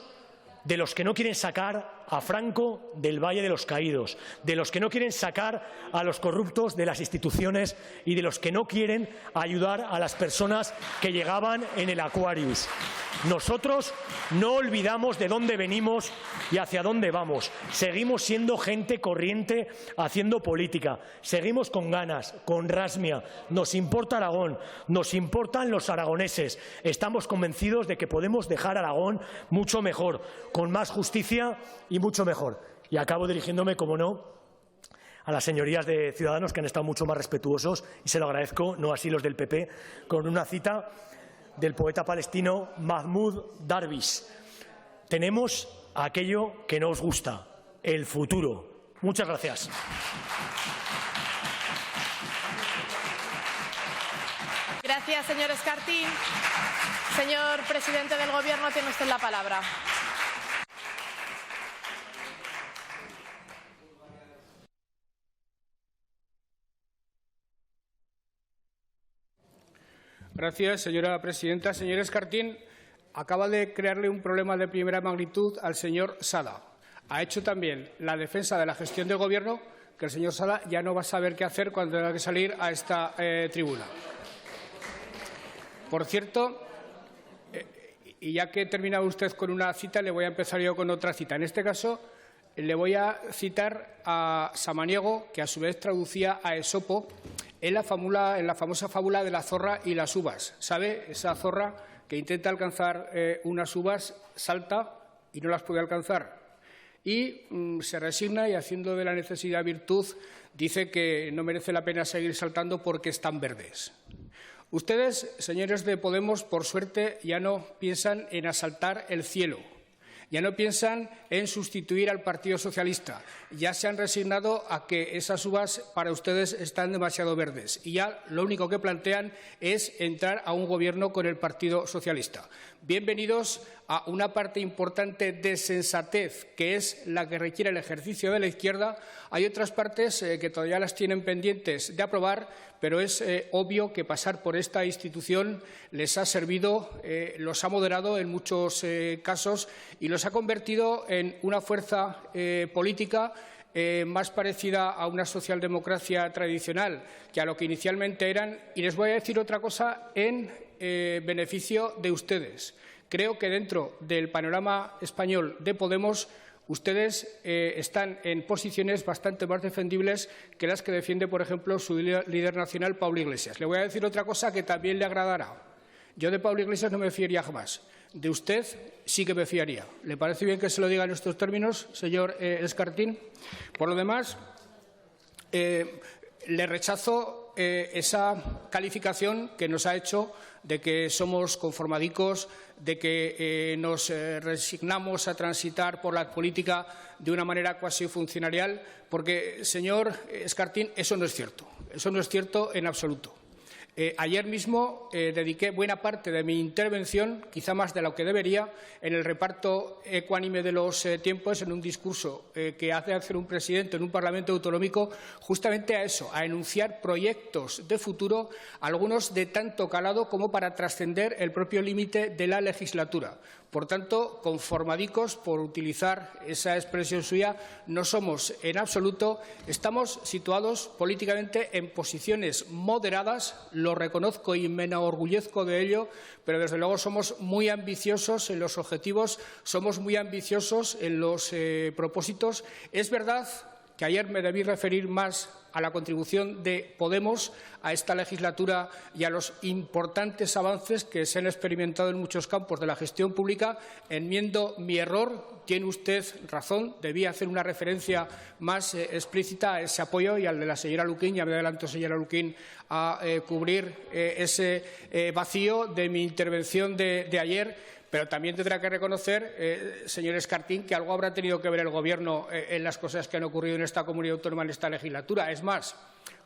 de los que no quieren sacar a Franco del Valle de los Caídos, de los que no quieren sacar a los corruptos de las instituciones y de los que no quieren ayudar a las personas que llegaban en el Aquarius. Nosotros no olvidamos de dónde venimos y hacia dónde vamos. Seguimos siendo gente corriente haciendo política. Seguimos con ganas, con rasmia. Nos importa Aragón, nos importan los aragoneses. Estamos convencidos de que podemos dejar Aragón mucho mejor, con más justicia y mucho mejor. Y acabo dirigiéndome, como no, a las señorías de Ciudadanos, que han estado mucho más respetuosos, y se lo agradezco, no así los del PP, con una cita del poeta palestino Mahmoud Darwish. Tenemos aquello que no os gusta, el futuro. Muchas gracias. Gracias, señor Escartín. Señor presidente del Gobierno, tiene usted la palabra. Gracias, señora presidenta. Señor Escartín, acaba de crearle un problema de primera magnitud al señor Sada. Ha hecho también la defensa de la gestión del Gobierno, que el señor Sada ya no va a saber qué hacer cuando tenga que salir a esta tribuna. Por cierto, y ya que he terminado usted con una cita, le voy a empezar yo con otra cita. En este caso, le voy a citar a Samaniego, que a su vez traducía a Esopo en la famosa fábula de la zorra y las uvas. ¿Sabe? Esa zorra que intenta alcanzar unas uvas, salta y no las puede alcanzar. Y se resigna y, haciendo de la necesidad virtud, dice que no merece la pena seguir saltando porque están verdes. Ustedes, señores de Podemos, por suerte ya no piensan en asaltar el cielo. Ya no piensan en sustituir al Partido Socialista. Ya se han resignado a que esas uvas para ustedes están demasiado verdes. Y ya lo único que plantean es entrar a un gobierno con el Partido Socialista. Bienvenidos a una parte importante de sensatez, que es la que requiere el ejercicio de la izquierda. Hay otras partes que todavía las tienen pendientes de aprobar, pero es obvio que pasar por esta institución les ha servido, los ha moderado en muchos casos y los ha convertido en una fuerza política más parecida a una socialdemocracia tradicional que a lo que inicialmente eran. Y les voy a decir otra cosa en beneficio de ustedes. Creo que dentro del panorama español de Podemos ustedes están en posiciones bastante más defendibles que las que defiende, por ejemplo, su líder nacional, Pablo Iglesias. Le voy a decir otra cosa que también le agradará. Yo de Pablo Iglesias no me fiaría jamás. De usted sí que me fiaría. ¿Le parece bien que se lo diga en estos términos, señor Escartín? Por lo demás, le rechazo esa calificación que nos ha hecho de que somos conformadicos, de que nos resignamos a transitar por la política de una manera cuasi funcionarial, porque, señor Escartín, eso no es cierto. Eso no es cierto en absoluto. Ayer mismo dediqué buena parte de mi intervención, quizá más de lo que debería, en el reparto ecuánime de los tiempos, en un discurso que hace hacer un presidente en un Parlamento autonómico, justamente a eso, a enunciar proyectos de futuro, algunos de tanto calado como para trascender el propio límite de la legislatura. Por tanto, conformadicos, por utilizar esa expresión suya, no somos en absoluto. Estamos situados políticamente en posiciones moderadas, lo reconozco y me enorgullezco de ello, pero desde luego somos muy ambiciosos en los objetivos, somos muy ambiciosos en los propósitos. Es verdad que ayer me debí referir más a la contribución de Podemos a esta legislatura y a los importantes avances que se han experimentado en muchos campos de la gestión pública. Enmiendo mi error. Tiene usted razón. Debía hacer una referencia más explícita a ese apoyo y al de la señora Luquín. Ya me adelanto, señora Luquín, a cubrir ese vacío de mi intervención de ayer. Pero también tendrá que reconocer, señor Escartín, que algo habrá tenido que ver el Gobierno en las cosas que han ocurrido en esta comunidad autónoma en esta legislatura. Es más,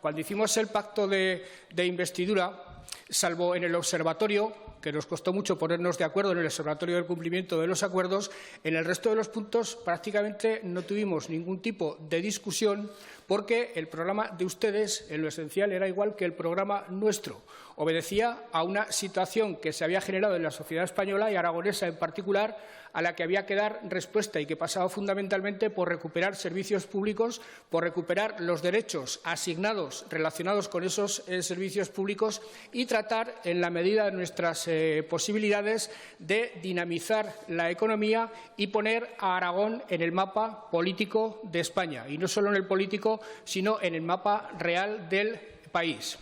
cuando hicimos el pacto de investidura, salvo en el observatorio, que nos costó mucho ponernos de acuerdo en el observatorio del cumplimiento de los acuerdos, en el resto de los puntos prácticamente no tuvimos ningún tipo de discusión, porque el programa de ustedes, en lo esencial, era igual que el programa nuestro. Obedecía a una situación que se había generado en la sociedad española y aragonesa en particular, a la que había que dar respuesta y que pasaba fundamentalmente por recuperar servicios públicos, por recuperar los derechos asignados relacionados con esos servicios públicos y tratar, en la medida de nuestras posibilidades, de dinamizar la economía y poner a Aragón en el mapa político de España. Y no solo en el político, sino en el mapa real del país.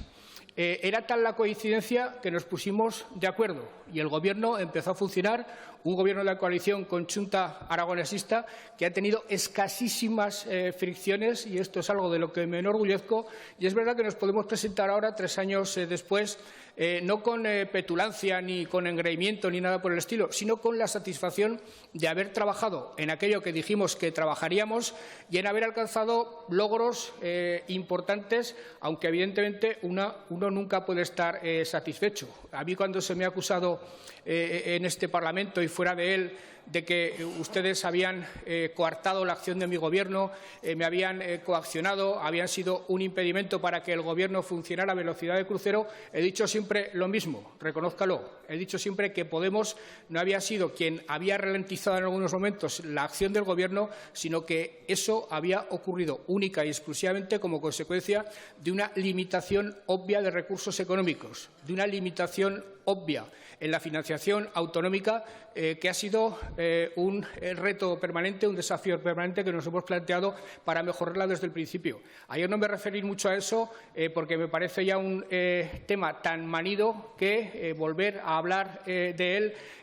Era tal la coincidencia que nos pusimos de acuerdo y el Gobierno empezó a funcionar, un Gobierno de la coalición conjunta aragonesista que ha tenido escasísimas fricciones, y esto es algo de lo que me enorgullezco. Y es verdad que nos podemos presentar ahora, 3 años después, no con petulancia ni con engreimiento ni nada por el estilo, sino con la satisfacción de haber trabajado en aquello que dijimos que trabajaríamos y en haber alcanzado logros importantes, aunque evidentemente uno nunca puede estar satisfecho. A mí, cuando se me ha acusado en este Parlamento y fuera de él de que ustedes habían coartado la acción de mi Gobierno, me habían coaccionado, habían sido un impedimento para que el Gobierno funcionara a velocidad de crucero, he dicho siempre lo mismo, reconózcalo. He dicho siempre que Podemos no había sido quien había ralentizado en algunos momentos la acción del Gobierno, sino que eso había ocurrido única y exclusivamente como consecuencia de una limitación obvia de recursos económicos, de una limitación obvia en la financiación autonómica que ha sido un reto permanente, un desafío permanente que nos hemos planteado para mejorarla desde el principio. Ayer no me referí mucho a eso porque me parece ya un tema tan manido que volver a hablar de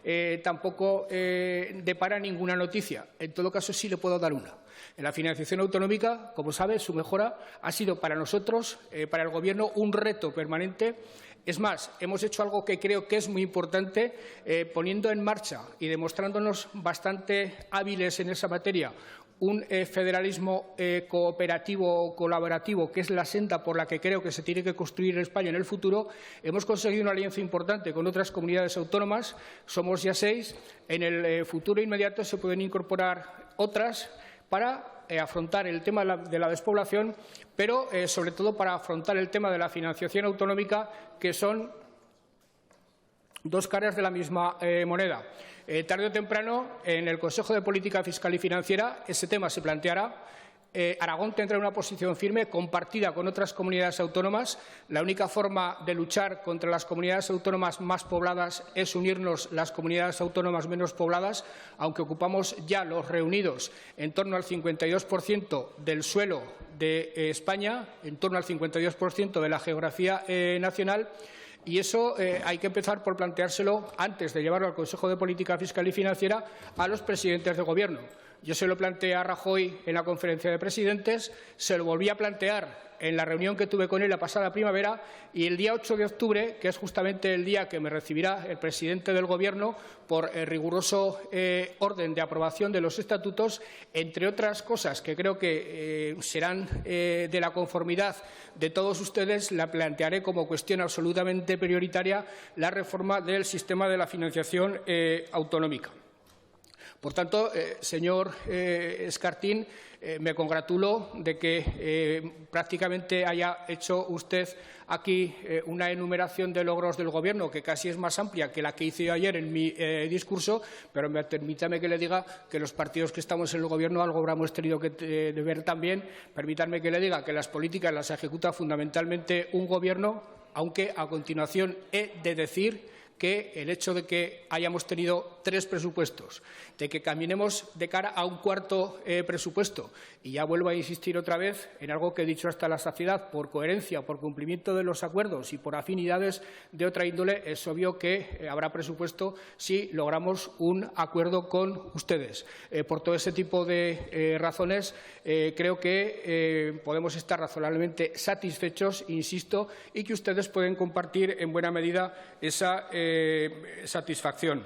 él tampoco depara ninguna noticia. En todo caso, sí le puedo dar una. En la financiación autonómica, como sabe, su mejora ha sido para nosotros, para el Gobierno, un reto permanente. Es más, hemos hecho algo que creo que es muy importante, poniendo en marcha y demostrándonos bastante hábiles en esa materia un federalismo cooperativo o colaborativo, que es la senda por la que creo que se tiene que construir en España en el futuro. Hemos conseguido una alianza importante con otras comunidades autónomas. Somos ya 6. En el futuro inmediato se pueden incorporar otras para afrontar el tema de la despoblación, pero sobre todo para afrontar el tema de la financiación autonómica, que son dos caras de la misma moneda. Tarde o temprano, en el Consejo de Política Fiscal y Financiera, ese tema se planteará. Aragón tendrá una posición firme, compartida con otras comunidades autónomas. La única forma de luchar contra las comunidades autónomas más pobladas es unirnos las comunidades autónomas menos pobladas, aunque ocupamos ya los reunidos en torno al 52% del suelo de España, en torno al 52% de la geografía nacional. Y eso hay que empezar por planteárselo antes de llevarlo al Consejo de Política Fiscal y Financiera a los presidentes de Gobierno. Yo se lo planteé a Rajoy en la conferencia de presidentes, se lo volví a plantear en la reunión que tuve con él la pasada primavera y el día 8 de octubre, que es justamente el día que me recibirá el presidente del Gobierno por riguroso orden de aprobación de los estatutos, entre otras cosas que creo que serán de la conformidad de todos ustedes, la plantearé como cuestión absolutamente prioritaria la reforma del sistema de la financiación autonómica. Por tanto, señor Escartín, me congratulo de que prácticamente haya hecho usted aquí una enumeración de logros del Gobierno que casi es más amplia que la que hice yo ayer en mi discurso, pero permítame que le diga que los partidos que estamos en el Gobierno algo habremos tenido que ver también. Permítanme que le diga que las políticas las ejecuta fundamentalmente un Gobierno, aunque a continuación he de decir que el hecho de que hayamos tenido 3 presupuestos, de que caminemos de cara a un cuarto presupuesto, y ya vuelvo a insistir otra vez en algo que he dicho hasta la saciedad, por coherencia, por cumplimiento de los acuerdos y por afinidades de otra índole, es obvio que habrá presupuesto si logramos un acuerdo con ustedes. Por todo ese tipo de razones, creo que podemos estar razonablemente satisfechos, insisto, y que ustedes pueden compartir en buena medida esa satisfacción.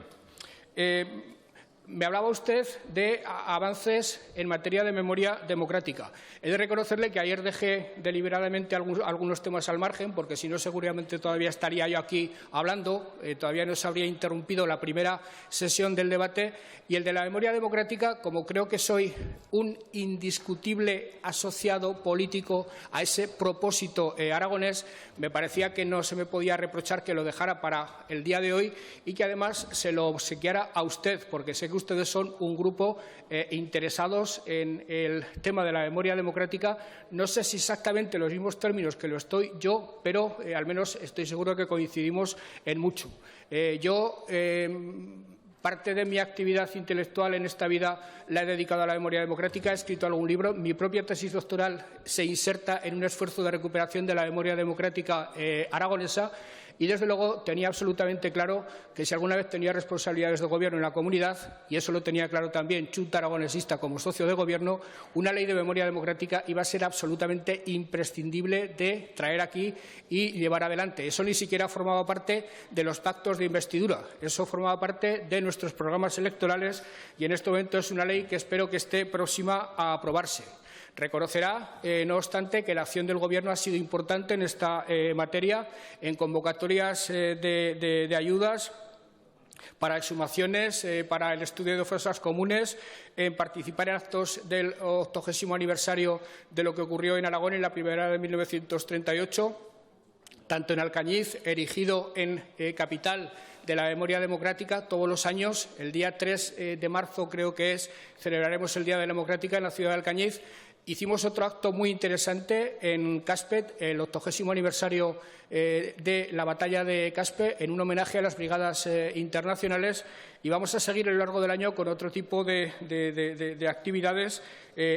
Me hablaba usted de avances en materia de memoria democrática. He de reconocerle que ayer dejé deliberadamente algunos temas al margen, porque si no seguramente todavía estaría yo aquí hablando, todavía no se habría interrumpido la primera sesión del debate. Y el de la memoria democrática, como creo que soy un indiscutible asociado político a ese propósito aragonés, me parecía que no se me podía reprochar que lo dejara para el día de hoy y que además se lo obsequiara a usted, porque sé que ustedes son un grupo interesados en el tema de la memoria democrática. No sé si exactamente los mismos términos que lo estoy yo, pero al menos estoy seguro que coincidimos en mucho. Parte de mi actividad intelectual en esta vida la he dedicado a la memoria democrática, he escrito algún libro. Mi propia tesis doctoral se inserta en un esfuerzo de recuperación de la memoria democrática aragonesa y, desde luego, tenía absolutamente claro que si alguna vez tenía responsabilidades de Gobierno en la comunidad, y eso lo tenía claro también Chunta Aragonesista como socio de Gobierno, una ley de memoria democrática iba a ser absolutamente imprescindible de traer aquí y llevar adelante. Eso ni siquiera formaba parte de los pactos de investidura, eso formaba parte de nuestros programas electorales y en este momento es una ley que espero que esté próxima a aprobarse. Reconocerá, no obstante, que la acción del Gobierno ha sido importante en esta materia, en convocatorias de ayudas para exhumaciones, para el estudio de fosas comunes, en participar en actos del 80º aniversario de lo que ocurrió en Aragón en la primavera de 1938, tanto en Alcañiz, erigido en capital de la memoria democrática. Todos los años, el día 3 de marzo creo que es, celebraremos el Día de la Democrática en la ciudad de Alcañiz. Hicimos otro acto muy interesante en Caspet, el 80º aniversario de la batalla de Caspe, en un homenaje a las brigadas internacionales, y vamos a seguir a lo largo del año con otro tipo de actividades,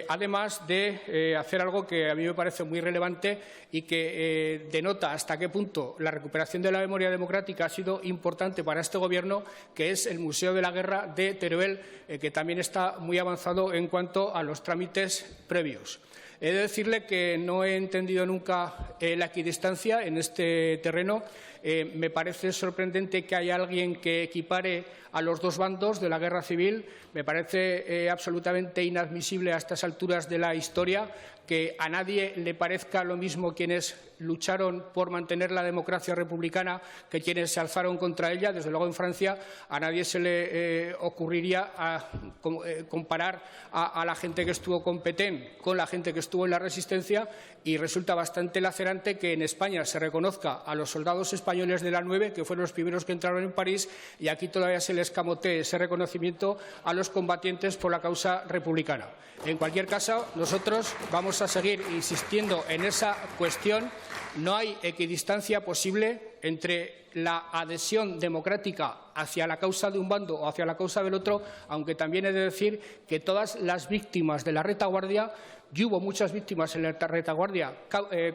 además de hacer algo que a mí me parece muy relevante y que denota hasta qué punto la recuperación de la memoria democrática ha sido importante para este Gobierno, que es el Museo de la Guerra de Teruel, que también está muy avanzado en cuanto a los trámites previos. He de decirle que no he entendido nunca la equidistancia en este terreno. Me parece sorprendente que haya alguien que equipare a los dos bandos de la guerra civil. Me parece absolutamente inadmisible a estas alturas de la historia que a nadie le parezca lo mismo quienes lucharon por mantener la democracia republicana que quienes se alzaron contra ella. Desde luego, en Francia a nadie se le ocurriría comparar a la gente que estuvo con Petén con la gente que estuvo en la Resistencia, y resulta bastante lacerante que en España se reconozca a los soldados españoles de la 9, que fueron los primeros que entraron en París, y aquí todavía se les escamotee ese reconocimiento a los combatientes por la causa republicana. En cualquier caso, nosotros vamos a seguir insistiendo en esa cuestión. No hay equidistancia posible entre la adhesión democrática hacia la causa de un bando o hacia la causa del otro, aunque también he de decir que todas las víctimas de la retaguardia, y hubo muchas víctimas en la retaguardia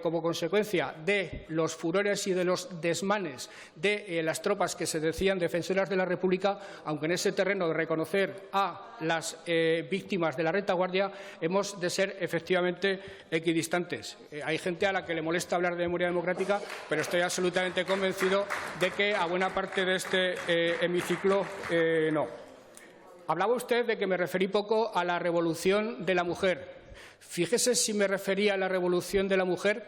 como consecuencia de los furores y de los desmanes de las tropas que se decían defensoras de la República, aunque en ese terreno de reconocer a las víctimas de la retaguardia hemos de ser efectivamente equidistantes. Hay gente a la que le molesta hablar de memoria democrática, pero estoy absolutamente convencido de que a buena parte de este hemiciclo no. Hablaba usted de que me referí poco a la revolución de la mujer. Fíjese si me refería a la revolución de la mujer,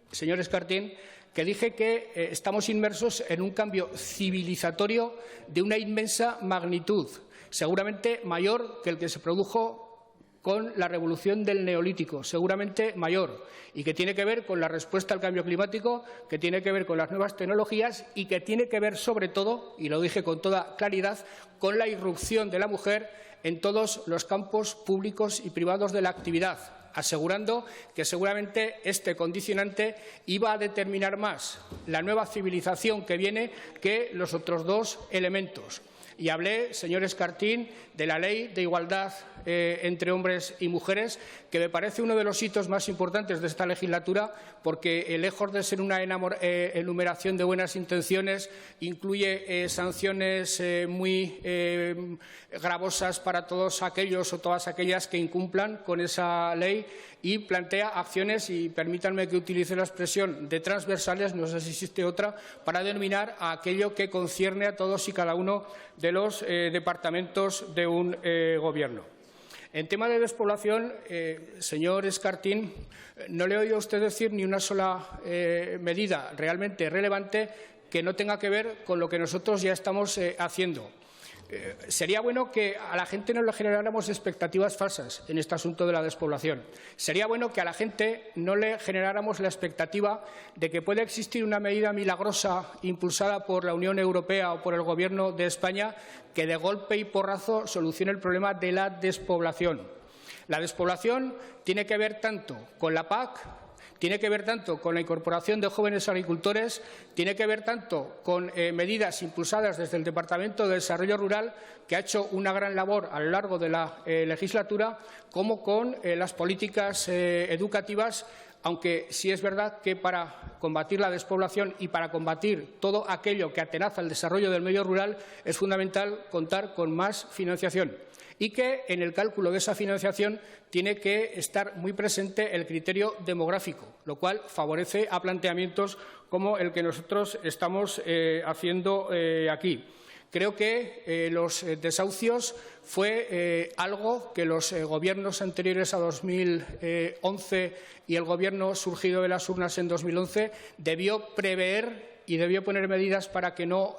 señor Escartín, que dije que estamos inmersos en un cambio civilizatorio de una inmensa magnitud, seguramente mayor que el que se produjo con la revolución del Neolítico, seguramente mayor, y que tiene que ver con la respuesta al cambio climático, que tiene que ver con las nuevas tecnologías y que tiene que ver, sobre todo, y lo dije con toda claridad, con la irrupción de la mujer en todos los campos públicos y privados de la actividad, asegurando que seguramente este condicionante iba a determinar más la nueva civilización que viene que los otros dos elementos. Y hablé, señor Escartín, de la Ley de Igualdad entre hombres y mujeres, que me parece uno de los hitos más importantes de esta legislatura, porque lejos de ser una enumeración de buenas intenciones, incluye sanciones muy gravosas para todos aquellos o todas aquellas que incumplan con esa ley, y plantea acciones, y permítanme que utilice la expresión de transversales, no sé si existe otra, para denominar a aquello que concierne a todos y cada uno de los departamentos de un Gobierno. En tema de despoblación, señor Escartín, no le he oído a usted decir ni una sola medida realmente relevante que no tenga que ver con lo que nosotros ya estamos haciendo. Sería bueno que a la gente no le generáramos expectativas falsas en este asunto de la despoblación. Sería bueno que a la gente no le generáramos la expectativa de que puede existir una medida milagrosa impulsada por la Unión Europea o por el Gobierno de España que de golpe y porrazo solucione el problema de la despoblación. La despoblación tiene que ver tanto con la PAC, tiene que ver tanto con la incorporación de jóvenes agricultores, tiene que ver tanto con medidas impulsadas desde el Departamento de Desarrollo Rural, que ha hecho una gran labor a lo largo de la legislatura, como con las políticas educativas, aunque sí es verdad que para combatir la despoblación y para combatir todo aquello que atenaza el desarrollo del medio rural es fundamental contar con más financiación, y que en el cálculo de esa financiación tiene que estar muy presente el criterio demográfico, lo cual favorece a planteamientos como el que nosotros estamos haciendo aquí. Creo que los desahucios fue algo que los gobiernos anteriores a 2011 y el Gobierno surgido de las urnas en 2011 debió prever y debió poner medidas para que no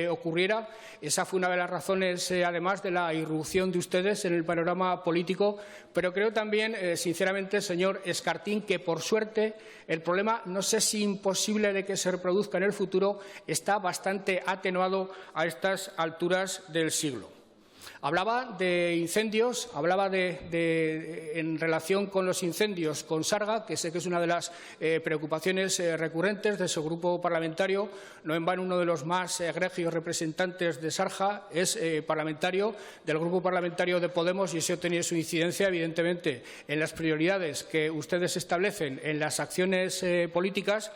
ocurriera. Esa fue una de las razones, además, de la irrupción de ustedes en el panorama político. Pero creo también, sinceramente, señor Escartín, que, por suerte, el problema, no sé si imposible de que se reproduzca en el futuro, está bastante atenuado a estas alturas del siglo. Hablaba de incendios, hablaba en relación con los incendios con Sarga, que sé que es una de las preocupaciones recurrentes de su grupo parlamentario. No en vano, uno de los más egregios representantes de Sarga es parlamentario del grupo parlamentario de Podemos, y eso tiene su incidencia, evidentemente, en las prioridades que ustedes establecen en las acciones políticas.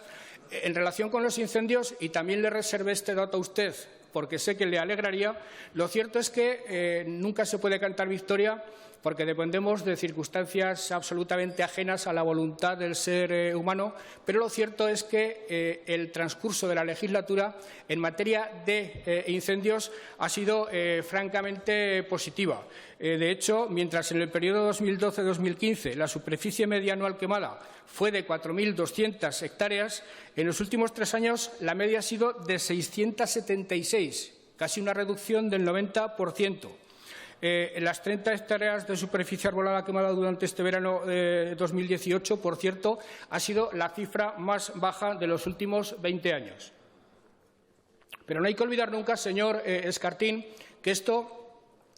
En relación con los incendios, y también le reservé este dato a usted, porque sé que le alegraría, lo cierto es que nunca se puede cantar victoria porque dependemos de circunstancias absolutamente ajenas a la voluntad del ser humano, pero lo cierto es que el transcurso de la legislatura en materia de incendios ha sido francamente positiva. De hecho, mientras en el periodo 2012-2015 la superficie media anual quemada fue de 4.200 hectáreas, en los últimos 3 años la media ha sido de 676, casi una reducción del 90%. Las 30 hectáreas de superficie arbolada quemada durante este verano de 2018, por cierto, ha sido la cifra más baja de los últimos 20 años. Pero no hay que olvidar nunca, señor Escartín, que esto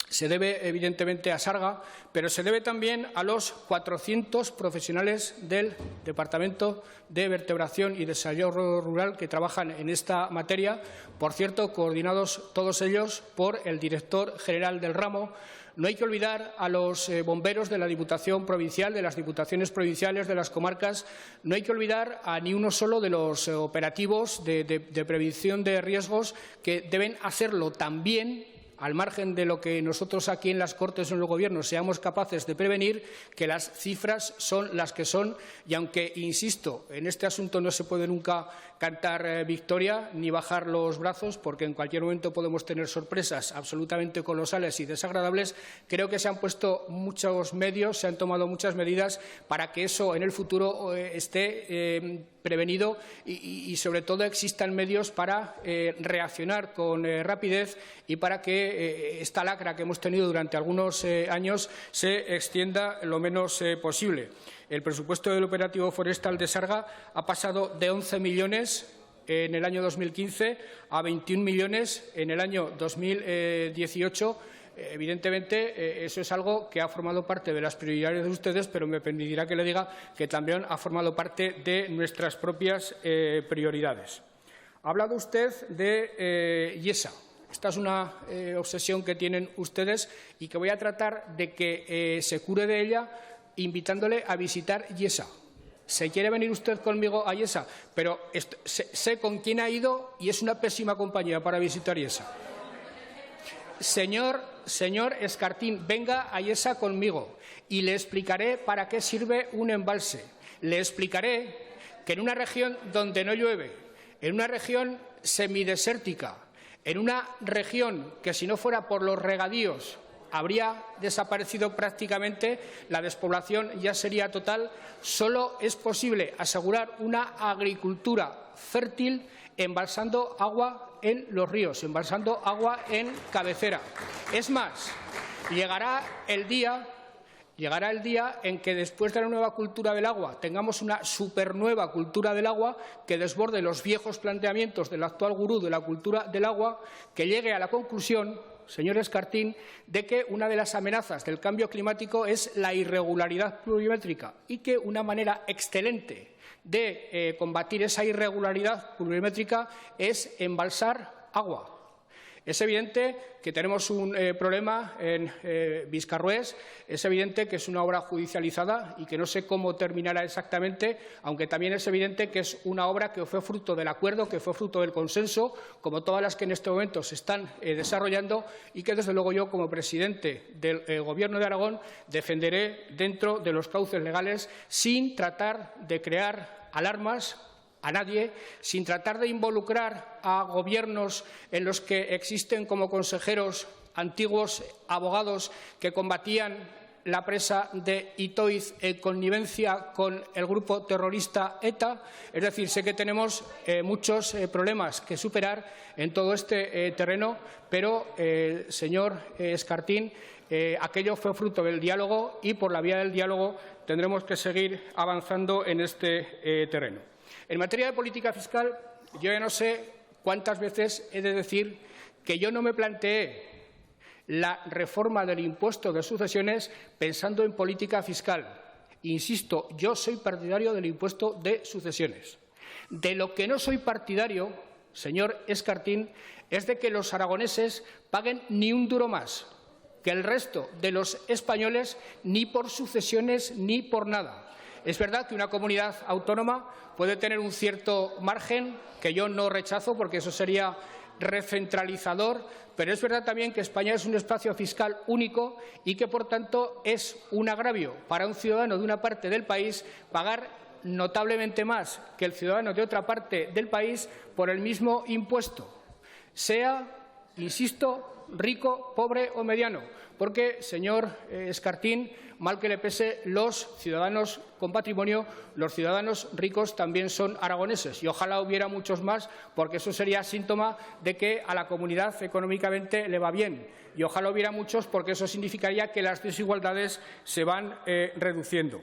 se debe evidentemente a Sarga, pero se debe también a los 400 profesionales del Departamento de Vertebración y Desarrollo Rural que trabajan en esta materia, por cierto, coordinados todos ellos por el director general del ramo. No hay que olvidar a los bomberos de la Diputación Provincial, de las Diputaciones Provinciales, de las comarcas. No hay que olvidar a ni uno solo de los operativos de prevención de riesgos que deben hacerlo también, al margen de lo que nosotros aquí en las Cortes o en el Gobierno seamos capaces de prevenir, que las cifras son las que son, y aunque, insisto, en este asunto no se puede nunca cantar victoria ni bajar los brazos, porque en cualquier momento podemos tener sorpresas absolutamente colosales y desagradables, creo que se han puesto muchos medios, se han tomado muchas medidas para que eso en el futuro esté prevenido y sobre todo existan medios para reaccionar con rapidez y para que esta lacra que hemos tenido durante algunos años se extienda lo menos posible. El presupuesto del operativo forestal de Sarga ha pasado de 11 millones en el año 2015 a 21 millones en el año 2018. Evidentemente, eso es algo que ha formado parte de las prioridades de ustedes, pero me permitirá que le diga que también ha formado parte de nuestras propias prioridades. Ha hablado usted de IESA. Esta es una obsesión que tienen ustedes y que voy a tratar de que se cure de ella invitándole a visitar IESA. ¿Se quiere venir usted conmigo a IESA? Pero sé con quién ha ido y es una pésima compañía para visitar IESA. Señor Escartín, venga a IESA conmigo y le explicaré para qué sirve un embalse. Le explicaré que en una región donde no llueve, en una región semidesértica, en una región que si no fuera por los regadíos habría desaparecido prácticamente, la despoblación ya sería total, solo es posible asegurar una agricultura fértil embalsando agua en los ríos, embalsando agua en cabecera. Es más, llegará el día en que después de la nueva cultura del agua tengamos una supernueva cultura del agua que desborde los viejos planteamientos del actual gurú de la cultura del agua, que llegue a la conclusión, señor Escartín, de que una de las amenazas del cambio climático es la irregularidad pluviométrica y que una manera excelente de combatir esa irregularidad pluviométrica es embalsar agua. Es evidente que tenemos un problema en Viscarrués, es evidente que es una obra judicializada y que no sé cómo terminará exactamente, aunque también es evidente que es una obra que fue fruto del acuerdo, que fue fruto del consenso, como todas las que en este momento se están desarrollando y que, desde luego, yo, como presidente del Gobierno de Aragón, defenderé dentro de los cauces legales sin tratar de crear alarmas a nadie, sin tratar de involucrar a gobiernos en los que existen como consejeros antiguos abogados que combatían la presa de Itoiz en connivencia con el grupo terrorista ETA. Es decir, sé que tenemos muchos problemas que superar en todo este terreno, pero, señor Escartín, aquello fue fruto del diálogo y, por la vía del diálogo, tendremos que seguir avanzando en este terreno. En materia de política fiscal, yo ya no sé cuántas veces he de decir que yo no me planteé la reforma del impuesto de sucesiones pensando en política fiscal. Insisto, yo soy partidario del impuesto de sucesiones. De lo que no soy partidario, señor Escartín, es de que los aragoneses paguen ni un duro más que el resto de los españoles, ni por sucesiones ni por nada. Es verdad que una comunidad autónoma puede tener un cierto margen, que yo no rechazo porque eso sería recentralizador, pero es verdad también que España es un espacio fiscal único y que, por tanto, es un agravio para un ciudadano de una parte del país pagar notablemente más que el ciudadano de otra parte del país por el mismo impuesto, sea, insisto, rico, pobre o mediano, porque, señor Escartín, mal que le pese, los ciudadanos con patrimonio, los ciudadanos ricos también son aragoneses, y ojalá hubiera muchos más, porque eso sería síntoma de que a la comunidad económicamente le va bien, y ojalá hubiera muchos, porque eso significaría que las desigualdades se van reduciendo.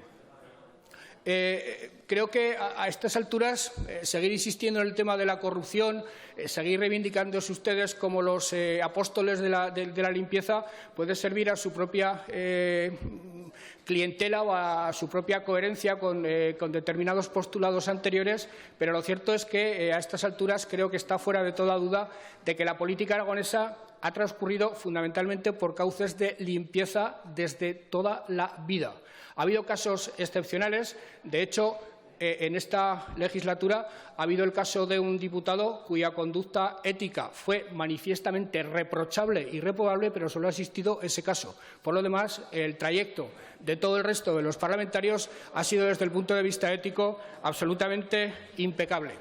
Creo que a estas alturas seguir insistiendo en el tema de la corrupción, seguir reivindicándose ustedes como los apóstoles de la limpieza puede servir a su propia clientela o a su propia coherencia con determinados postulados anteriores, pero lo cierto es que a estas alturas creo que está fuera de toda duda de que la política aragonesa ha transcurrido fundamentalmente por cauces de limpieza desde toda la vida. Ha habido casos excepcionales. De hecho, en esta legislatura ha habido el caso de un diputado cuya conducta ética fue manifiestamente reprochable y reprobable, pero solo ha existido ese caso. Por lo demás, el trayecto de todo el resto de los parlamentarios ha sido, desde el punto de vista ético, absolutamente impecable.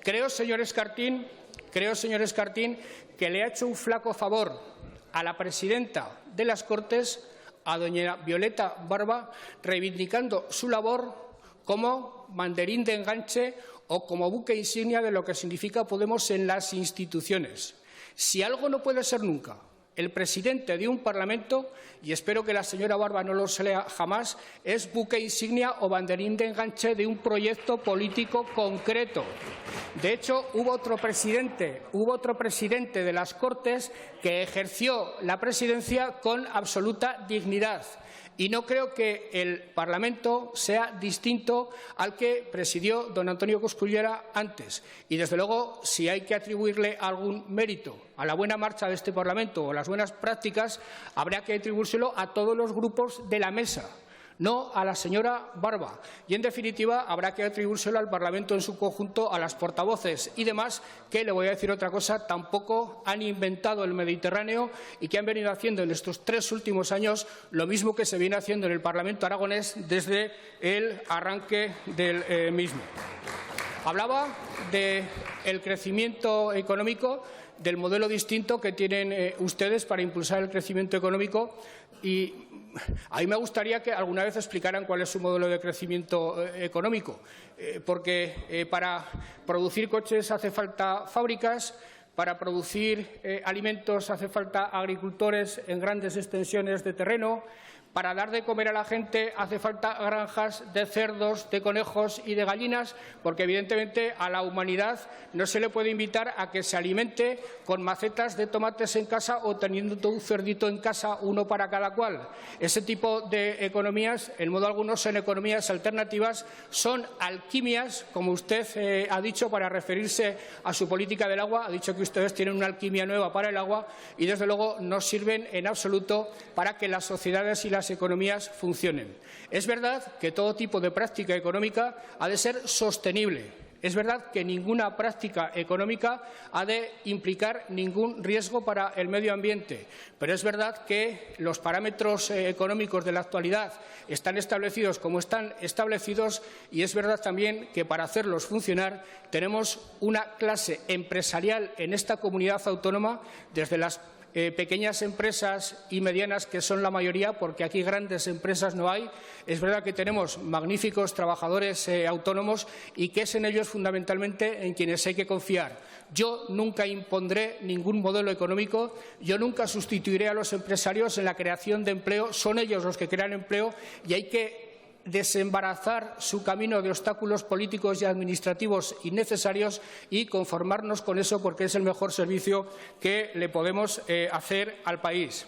Creo, señor Escartín, que le ha hecho un flaco favor a la presidenta de las Cortes, a doña Violeta Barba, reivindicando su labor como banderín de enganche o como buque insignia de lo que significa Podemos en las instituciones. Si algo no puede ser nunca el presidente de un Parlamento, y espero que la señora Barba no lo sea jamás, es buque insignia o banderín de enganche de un proyecto político concreto. De hecho, hubo otro presidente de las Cortes que ejerció la presidencia con absoluta dignidad. Y no creo que el Parlamento sea distinto al que presidió don Antonio Coscullera antes. Y, desde luego, si hay que atribuirle algún mérito a la buena marcha de este Parlamento o las buenas prácticas, habrá que atribuírselo a todos los grupos de la mesa, no a la señora Barba. Y, en definitiva, habrá que atribuírselo al Parlamento en su conjunto, a las portavoces y demás, que, le voy a decir otra cosa, tampoco han inventado el Mediterráneo y que han venido haciendo en estos 3 últimos años lo mismo que se viene haciendo en el Parlamento aragonés desde el arranque del mismo. Hablaba del crecimiento económico, del modelo distinto que tienen ustedes para impulsar el crecimiento económico, y a mí me gustaría que alguna vez explicaran cuál es su modelo de crecimiento económico, porque para producir coches hace falta fábricas, para producir alimentos hace falta agricultores en grandes extensiones de terreno, para dar de comer a la gente hace falta granjas de cerdos, de conejos y de gallinas, porque evidentemente a la humanidad no se le puede invitar a que se alimente con macetas de tomates en casa o teniendo todo un cerdito en casa, uno para cada cual. Ese tipo de economías, en modo alguno, son economías alternativas, son alquimias, como usted ha dicho para referirse a su política del agua. Ha dicho que ustedes tienen una alquimia nueva para el agua y, desde luego, no sirven en absoluto para que las sociedades y las economías funcionen. Es verdad que todo tipo de práctica económica ha de ser sostenible. Es verdad que ninguna práctica económica ha de implicar ningún riesgo para el medio ambiente, pero es verdad que los parámetros económicos de la actualidad están establecidos como están establecidos, y es verdad también que para hacerlos funcionar tenemos una clase empresarial en esta comunidad autónoma, desde las pequeñas empresas y medianas, que son la mayoría, porque aquí grandes empresas no hay. Es verdad que tenemos magníficos trabajadores autónomos y que es en ellos fundamentalmente en quienes hay que confiar. Yo nunca impondré ningún modelo económico, yo nunca sustituiré a los empresarios en la creación de empleo. Son ellos los que crean empleo y hay que desembarazar su camino de obstáculos políticos y administrativos innecesarios y conformarnos con eso porque es el mejor servicio que le podemos hacer al país.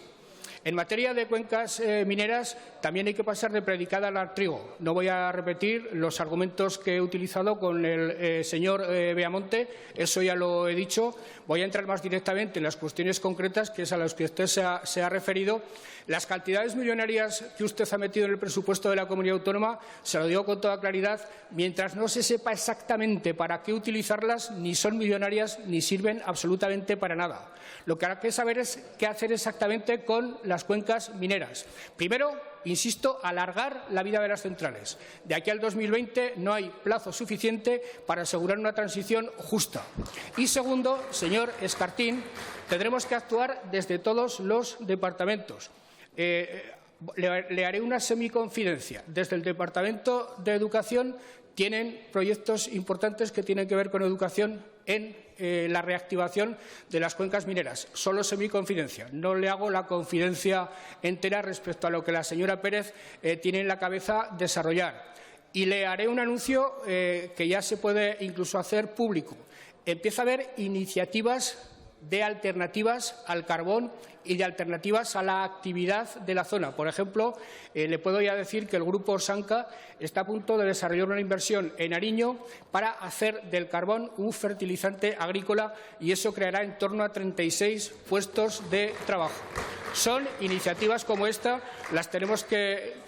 En materia de cuencas mineras, también hay que pasar de predicada al trigo. No voy a repetir los argumentos que he utilizado con el señor Beamonte, eso ya lo he dicho. Voy a entrar más directamente en las cuestiones concretas, que es a las que usted se ha referido. Las cantidades millonarias que usted ha metido en el presupuesto de la comunidad autónoma, se lo digo con toda claridad, mientras no se sepa exactamente para qué utilizarlas, ni son millonarias ni sirven absolutamente para nada. Lo que hay que saber es qué hacer exactamente con las cuencas mineras. Primero, insisto, alargar la vida de las centrales. De aquí al 2020 no hay plazo suficiente para asegurar una transición justa. Y segundo, señor Escartín, tendremos que actuar desde todos los departamentos. Le haré una semiconfidencia. Desde el Departamento de Educación tienen proyectos importantes que tienen que ver con educación en la reactivación de las cuencas mineras. Solo semiconfidencia. No le hago la confidencia entera respecto a lo que la señora Pérez tiene en la cabeza desarrollar. Y le haré un anuncio que ya se puede incluso hacer público. Empieza a haber iniciativas de alternativas al carbón y de alternativas a la actividad de la zona. Por ejemplo, le puedo ya decir que el Grupo Sanca está a punto de desarrollar una inversión en Ariño para hacer del carbón un fertilizante agrícola y eso creará en torno a 36 puestos de trabajo. Son iniciativas como esta las tenemos que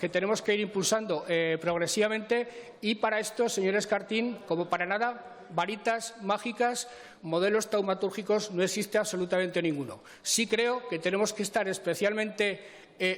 ir impulsando progresivamente y para esto, señor Escartín, como para nada, varitas mágicas, modelos taumatúrgicos, no existe absolutamente ninguno. Sí creo que tenemos que estar especialmente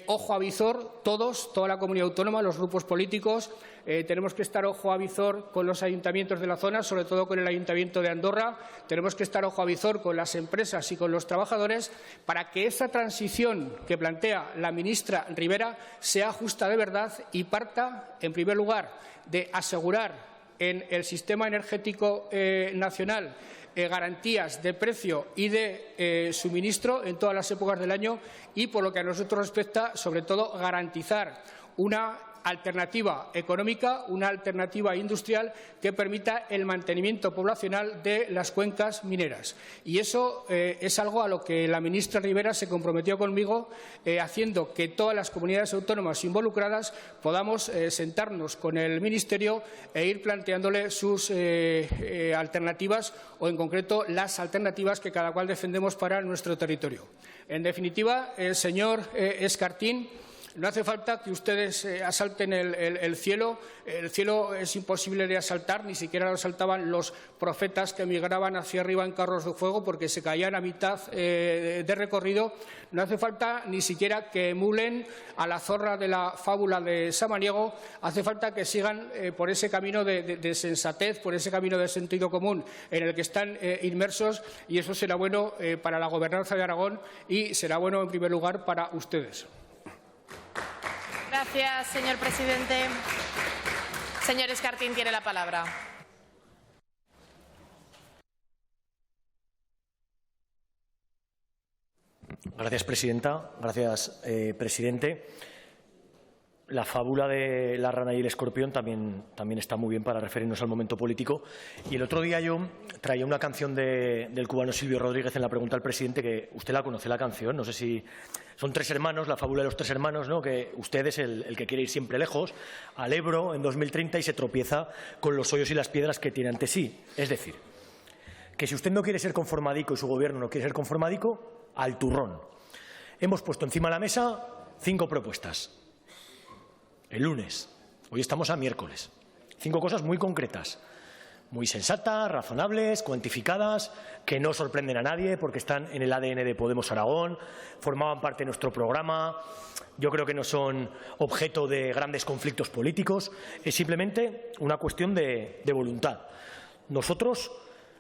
ojo a visor, toda la comunidad autónoma, los grupos políticos, tenemos que estar ojo a visor con los ayuntamientos de la zona, sobre todo con el Ayuntamiento de Andorra, tenemos que estar ojo a visor con las empresas y con los trabajadores para que esa transición que plantea la ministra Ribera sea justa de verdad y parta, en primer lugar, de asegurar en el sistema energético nacional garantías de precio y de suministro en todas las épocas del año y, por lo que a nosotros respecta, sobre todo, garantizar una alternativa económica, una alternativa industrial que permita el mantenimiento poblacional de las cuencas mineras. Y eso es algo a lo que la ministra Ribera se comprometió conmigo, haciendo que todas las comunidades autónomas involucradas podamos sentarnos con el Ministerio e ir planteándole sus alternativas o, en concreto, las alternativas que cada cual defendemos para nuestro territorio. En definitiva, señor Escartín, no hace falta que ustedes asalten el cielo. El cielo es imposible de asaltar, ni siquiera lo asaltaban los profetas que migraban hacia arriba en carros de fuego porque se caían a mitad de recorrido. No hace falta ni siquiera que emulen a la zorra de la fábula de Samaniego. Hace falta que sigan por ese camino de sensatez, por ese camino de sentido común en el que están inmersos, y eso será bueno para la gobernanza de Aragón y será bueno, en primer lugar, para ustedes. Gracias, señor presidente. Señor Escartín tiene la palabra. Gracias, presidenta. Gracias, presidente. La fábula de la rana y el escorpión también está muy bien para referirnos al momento político. Y el otro día yo traía una canción del cubano Silvio Rodríguez en la pregunta al presidente, que usted la conoce, la canción. No sé si son tres hermanos, la fábula de los tres hermanos, ¿no? Que usted es el que quiere ir siempre lejos, al Ebro en 2030 y se tropieza con los hoyos y las piedras que tiene ante sí. Es decir, que si usted no quiere ser conformadico y su gobierno no quiere ser conformadico, al turrón. Hemos puesto encima de la mesa 5 propuestas. El lunes, hoy estamos a miércoles. 5 cosas muy concretas, muy sensatas, razonables, cuantificadas, que no sorprenden a nadie porque están en el ADN de Podemos Aragón, formaban parte de nuestro programa. Yo creo que no son objeto de grandes conflictos políticos, es simplemente una cuestión de voluntad. Nosotros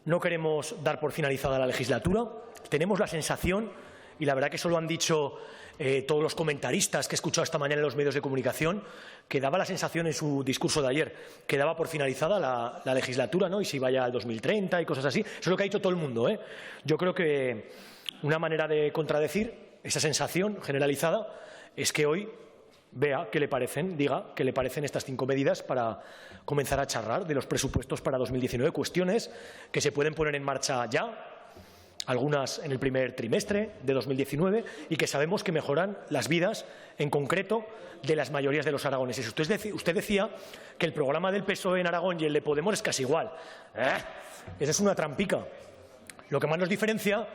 no queremos dar por finalizada la legislatura, tenemos la sensación, y la verdad que eso lo han dicho todos los comentaristas que he escuchado esta mañana en los medios de comunicación, que daba la sensación en su discurso de ayer que daba por finalizada la legislatura, ¿no? Y si vaya al 2030 y cosas así. Eso es lo que ha dicho todo el mundo, ¿eh? Yo creo que una manera de contradecir esa sensación generalizada es que hoy vea qué le parecen, diga qué le parecen estas 5 medidas para comenzar a charlar de los presupuestos para 2019, cuestiones que se pueden poner en marcha ya, algunas en el primer trimestre de 2019 y que sabemos que mejoran las vidas, en concreto, de las mayorías de los aragoneses. Usted decía que el programa del PSOE en Aragón y el de Podemos es casi igual. Esa es una trampica. Lo que más nos diferencia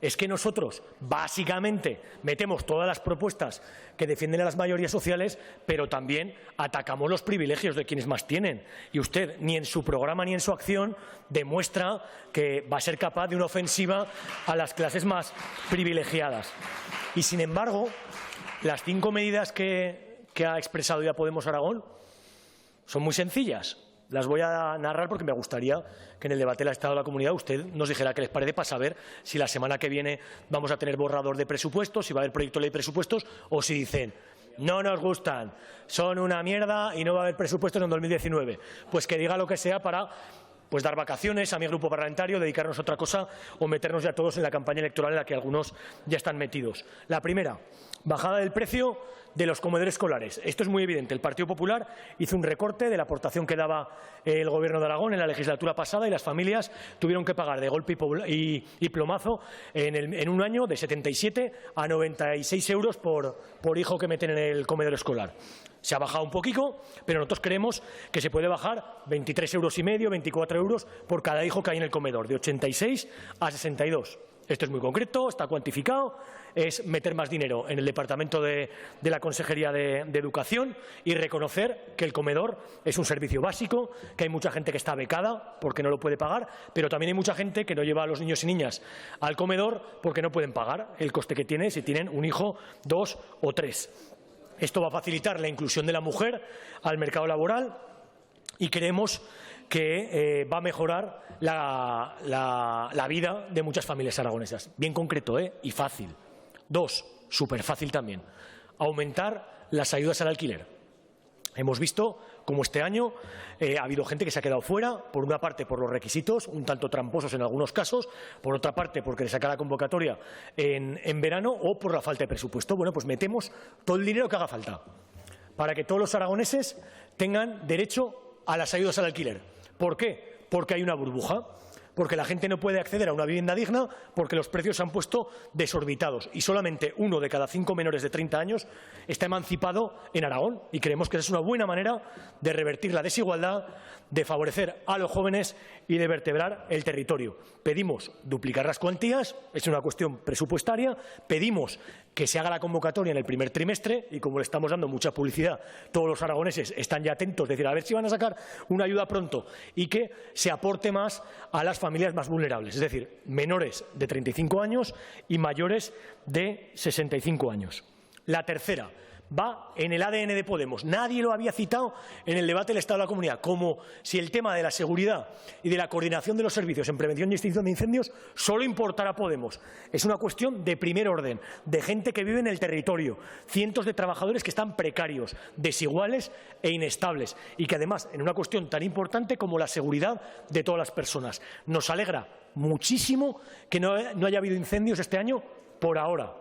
es que nosotros, básicamente, metemos todas las propuestas que defienden a las mayorías sociales, pero también atacamos los privilegios de quienes más tienen. Y usted, ni en su programa ni en su acción, demuestra que va a ser capaz de una ofensiva a las clases más privilegiadas. Y, sin embargo, las 5 medidas que ha expresado ya Podemos Aragón son muy sencillas. Las voy a narrar porque me gustaría que en el debate del Estado de la Comunidad usted nos dijera qué les parece para saber si la semana que viene vamos a tener borrador de presupuestos, si va a haber proyecto de ley de presupuestos o si dicen no nos gustan, son una mierda y no va a haber presupuestos en 2019. Pues que diga lo que sea para dar vacaciones a mi grupo parlamentario, dedicarnos a otra cosa o meternos ya todos en la campaña electoral en la que algunos ya están metidos. La primera, bajada del precio de los comedores escolares. Esto es muy evidente. El Partido Popular hizo un recorte de la aportación que daba el Gobierno de Aragón en la legislatura pasada y las familias tuvieron que pagar de golpe y plomazo en un año de 77 a 96 euros por hijo que meten en el comedor escolar. Se ha bajado un poquito, pero nosotros creemos que se puede bajar 23,5 euros, 24 euros por cada hijo que hay en el comedor, de 86 a 62. Esto es muy concreto, está cuantificado, es meter más dinero en el Departamento de la Consejería de Educación y reconocer que el comedor es un servicio básico, que hay mucha gente que está becada porque no lo puede pagar, pero también hay mucha gente que no lleva a los niños y niñas al comedor porque no pueden pagar el coste que tiene si tienen un hijo, 2 o 3. Esto va a facilitar la inclusión de la mujer al mercado laboral y creemos que va a mejorar la vida de muchas familias aragonesas. Bien concreto y fácil. 2, súper fácil también, aumentar las ayudas al alquiler. Hemos visto cómo este año ha habido gente que se ha quedado fuera, por una parte por los requisitos, un tanto tramposos en algunos casos, por otra parte porque le saca la convocatoria en verano o por la falta de presupuesto. Bueno, pues metemos todo el dinero que haga falta para que todos los aragoneses tengan derecho a las ayudas al alquiler. ¿Por qué? Porque hay una burbuja, porque la gente no puede acceder a una vivienda digna, porque los precios se han puesto desorbitados y solamente 1 de cada 5 menores de 30 años está emancipado en Aragón y creemos que esa es una buena manera de revertir la desigualdad, de favorecer a los jóvenes y de vertebrar el territorio. Pedimos duplicar las cuantías, es una cuestión presupuestaria, pedimos que se haga la convocatoria en el primer trimestre y como le estamos dando mucha publicidad, todos los aragoneses están ya atentos, es decir, a ver si van a sacar una ayuda pronto y que se aporte más a las familias más vulnerables, es decir, menores de 35 años y mayores de 65 años. La tercera va en el ADN de Podemos. Nadie lo había citado en el debate del Estado de la Comunidad, como si el tema de la seguridad y de la coordinación de los servicios en prevención y extinción de incendios solo importara a Podemos. Es una cuestión de primer orden, de gente que vive en el territorio, cientos de trabajadores que están precarios, desiguales e inestables y que además, en una cuestión tan importante como la seguridad de todas las personas. Nos alegra muchísimo que no haya habido incendios este año por ahora.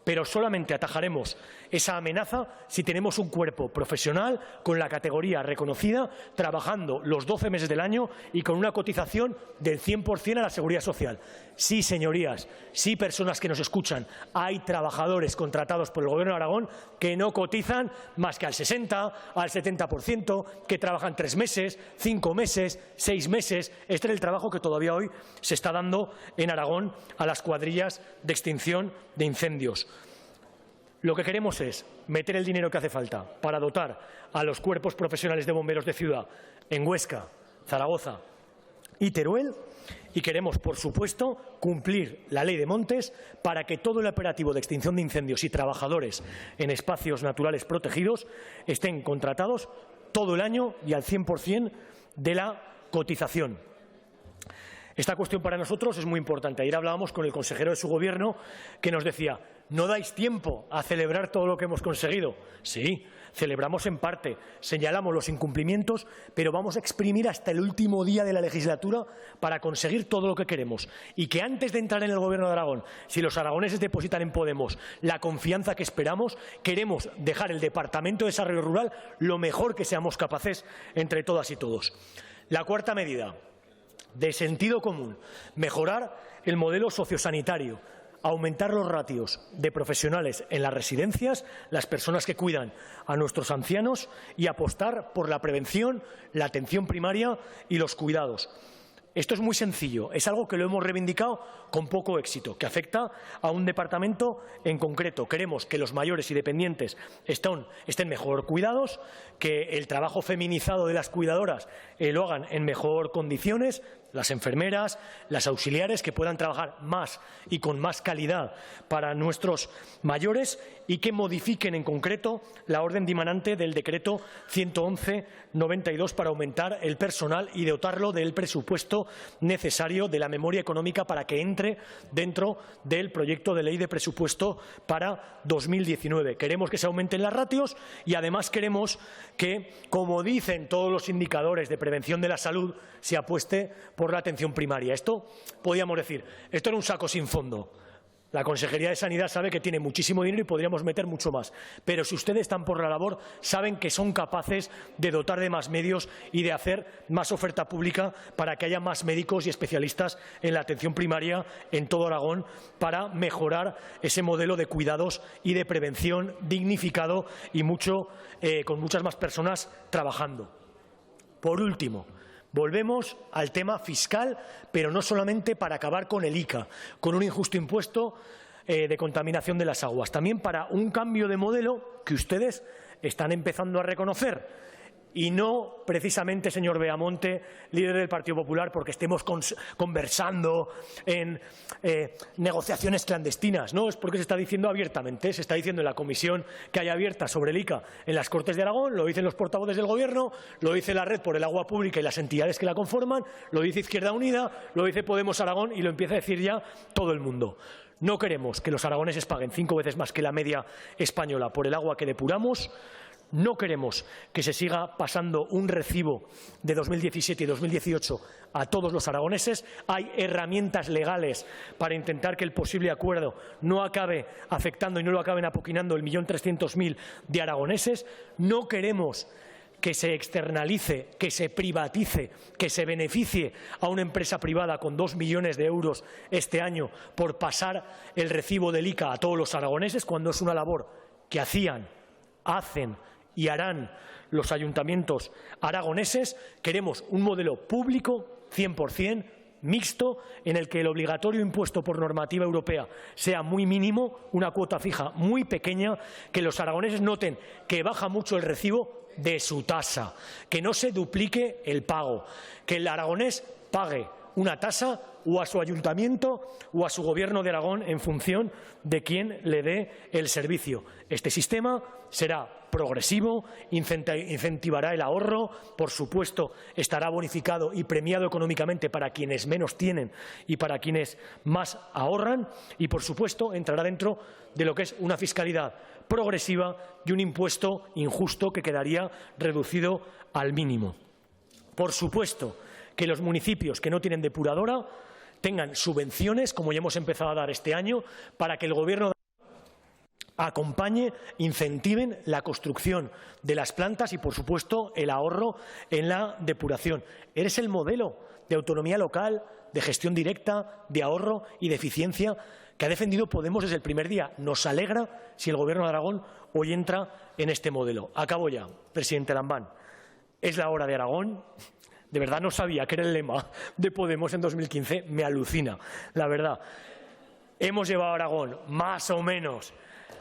Pero solamente atajaremos esa amenaza si tenemos un cuerpo profesional con la categoría reconocida, trabajando los 12 meses del año y con una cotización del 100% a la Seguridad Social. Sí, señorías, sí, personas que nos escuchan, hay trabajadores contratados por el Gobierno de Aragón que no cotizan más que al 60, al 70%, que trabajan 3 meses, 5 meses, 6 meses. Este es el trabajo que todavía hoy se está dando en Aragón a las cuadrillas de extinción de incendios. Lo que queremos es meter el dinero que hace falta para dotar a los cuerpos profesionales de bomberos de ciudad en Huesca, Zaragoza y Teruel y queremos, por supuesto, cumplir la ley de montes para que todo el operativo de extinción de incendios y trabajadores en espacios naturales protegidos estén contratados todo el año y al 100% de la cotización. Esta cuestión para nosotros es muy importante. Ayer hablábamos con el consejero de su Gobierno que nos decía ¿No dais tiempo a celebrar todo lo que hemos conseguido? Sí, celebramos en parte, señalamos los incumplimientos, pero vamos a exprimir hasta el último día de la legislatura para conseguir todo lo que queremos. Y que antes de entrar en el Gobierno de Aragón, si los aragoneses depositan en Podemos la confianza que esperamos, queremos dejar el Departamento de Desarrollo Rural lo mejor que seamos capaces entre todas y todos. La cuarta medida, de sentido común, mejorar el modelo sociosanitario, aumentar los ratios de profesionales en las residencias, las personas que cuidan a nuestros ancianos, y apostar por la prevención, la atención primaria y los cuidados. Esto es muy sencillo, es algo que lo hemos reivindicado con poco éxito, que afecta a un departamento en concreto. Queremos que los mayores y dependientes estén mejor cuidados, que el trabajo feminizado de las cuidadoras lo hagan en mejor condiciones, las enfermeras, las auxiliares, que puedan trabajar más y con más calidad para nuestros mayores, y que modifiquen en concreto la orden dimanante del decreto 111/92 para aumentar el personal y dotarlo del presupuesto necesario, de la memoria económica, para que entre dentro del proyecto de ley de presupuesto para 2019. Queremos que se aumenten las ratios y además queremos que, como dicen todos los indicadores de prevención de la salud, se apueste por la atención primaria. Esto, podríamos decir, esto era un saco sin fondo. La Consejería de Sanidad sabe que tiene muchísimo dinero y podríamos meter mucho más. Pero si ustedes están por la labor, saben que son capaces de dotar de más medios y de hacer más oferta pública para que haya más médicos y especialistas en la atención primaria en todo Aragón, para mejorar ese modelo de cuidados y de prevención dignificado y con muchas más personas trabajando. Por último, volvemos al tema fiscal, pero no solamente para acabar con el ICA, con un injusto impuesto de contaminación de las aguas, también para un cambio de modelo que ustedes están empezando a reconocer. Y no precisamente, señor Beamonte, líder del Partido Popular, porque estemos conversando en negociaciones clandestinas. No, es porque se está diciendo abiertamente, se está diciendo en la comisión que hay abierta sobre el ICA en las Cortes de Aragón, lo dicen los portavoces del Gobierno, lo dice la Red por el Agua Pública y las entidades que la conforman, lo dice Izquierda Unida, lo dice Podemos Aragón y lo empieza a decir ya todo el mundo. No queremos que los aragoneses paguen 5 veces más que la media española por el agua que depuramos. No queremos que se siga pasando un recibo de 2017 y 2018 a todos los aragoneses. Hay herramientas legales para intentar que el posible acuerdo no acabe afectando y no lo acaben apoquinando el 1.300.000 de aragoneses. No queremos que se externalice, que se privatice, que se beneficie a una empresa privada con 2 millones de euros este año por pasar el recibo del ICA a todos los aragoneses, cuando es una labor que hacen y harán los ayuntamientos aragoneses. Queremos un modelo público 100%, mixto, en el que el obligatorio impuesto por normativa europea sea muy mínimo, una cuota fija muy pequeña, que los aragoneses noten que baja mucho el recibo de su tasa, que no se duplique el pago, que el aragonés pague una tasa o a su ayuntamiento o a su Gobierno de Aragón en función de quién le dé el servicio. Este sistema será progresivo, incentivará el ahorro, por supuesto estará bonificado y premiado económicamente para quienes menos tienen y para quienes más ahorran, y por supuesto entrará dentro de lo que es una fiscalidad progresiva y un impuesto injusto que quedaría reducido al mínimo. Por supuesto que los municipios que no tienen depuradora tengan subvenciones, como ya hemos empezado a dar este año, para que el Gobierno acompañe, incentiven la construcción de las plantas y, por supuesto, el ahorro en la depuración. Es el modelo de autonomía local, de gestión directa, de ahorro y de eficiencia que ha defendido Podemos desde el primer día. Nos alegra si el Gobierno de Aragón hoy entra en este modelo. Acabo ya, presidente Lambán. Es la hora de Aragón. De verdad no sabía que era el lema de Podemos en 2015. Me alucina, la verdad. Hemos llevado a Aragón más o menos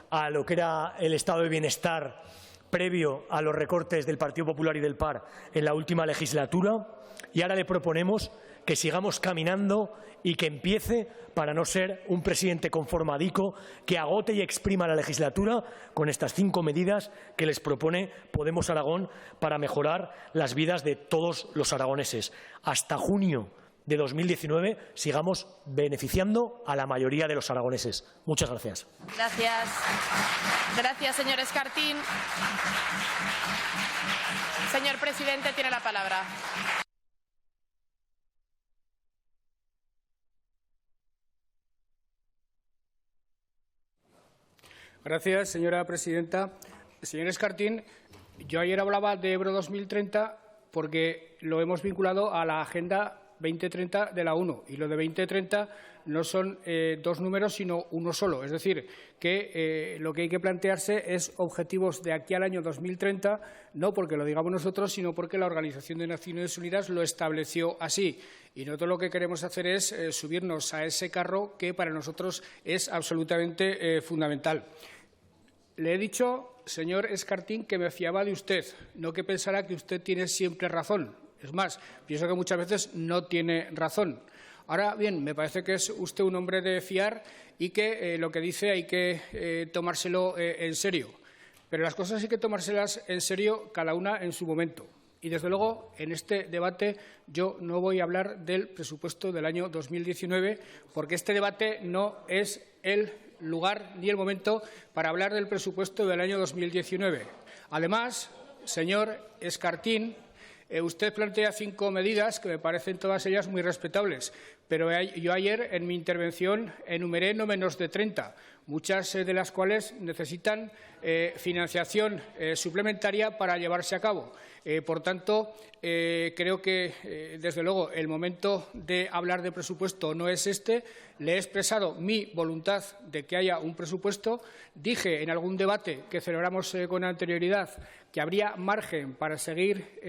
a lo que era el estado de bienestar previo a los recortes del Partido Popular y del PAR en la última legislatura, y ahora le proponemos que sigamos caminando y que empiece, para no ser un presidente conformadico, que agote y exprima la legislatura con estas 5 medidas que les propone Podemos Aragón para mejorar las vidas de todos los aragoneses. Hasta junio de 2019 sigamos beneficiando a la mayoría de los aragoneses. Muchas gracias. Gracias. Gracias, señor Escartín. Señor presidente, tiene la palabra. Gracias, señora presidenta. Señor Escartín, yo ayer hablaba de Ebro 2030 porque lo hemos vinculado a la Agenda 2030 de la ONU, y lo de 2030 no son dos números sino uno solo. Es decir, que lo que hay que plantearse es objetivos de aquí al año 2030, no porque lo digamos nosotros, sino porque la Organización de Naciones Unidas lo estableció así. Y nosotros lo que queremos hacer es subirnos a ese carro que para nosotros es absolutamente fundamental. Le he dicho, señor Escartín, que me fiaba de usted, no que pensara que usted tiene siempre razón. Es más, pienso que muchas veces no tiene razón. Ahora bien, me parece que es usted un hombre de fiar y que lo que dice hay que tomárselo en serio. Pero las cosas hay que tomárselas en serio cada una en su momento. Y, desde luego, en este debate yo no voy a hablar del presupuesto del año 2019 porque este debate no es el lugar ni el momento para hablar del presupuesto del año 2019. Además, señor Escartín, usted plantea 5 medidas que me parecen todas ellas muy respetables, pero yo ayer en mi intervención enumeré no menos de 30, muchas de las cuales necesitan financiación suplementaria para llevarse a cabo. Por tanto, creo que, desde luego, el momento de hablar de presupuesto no es este. Le he expresado mi voluntad de que haya un presupuesto. Dije en algún debate que celebramos con anterioridad que habría margen para seguir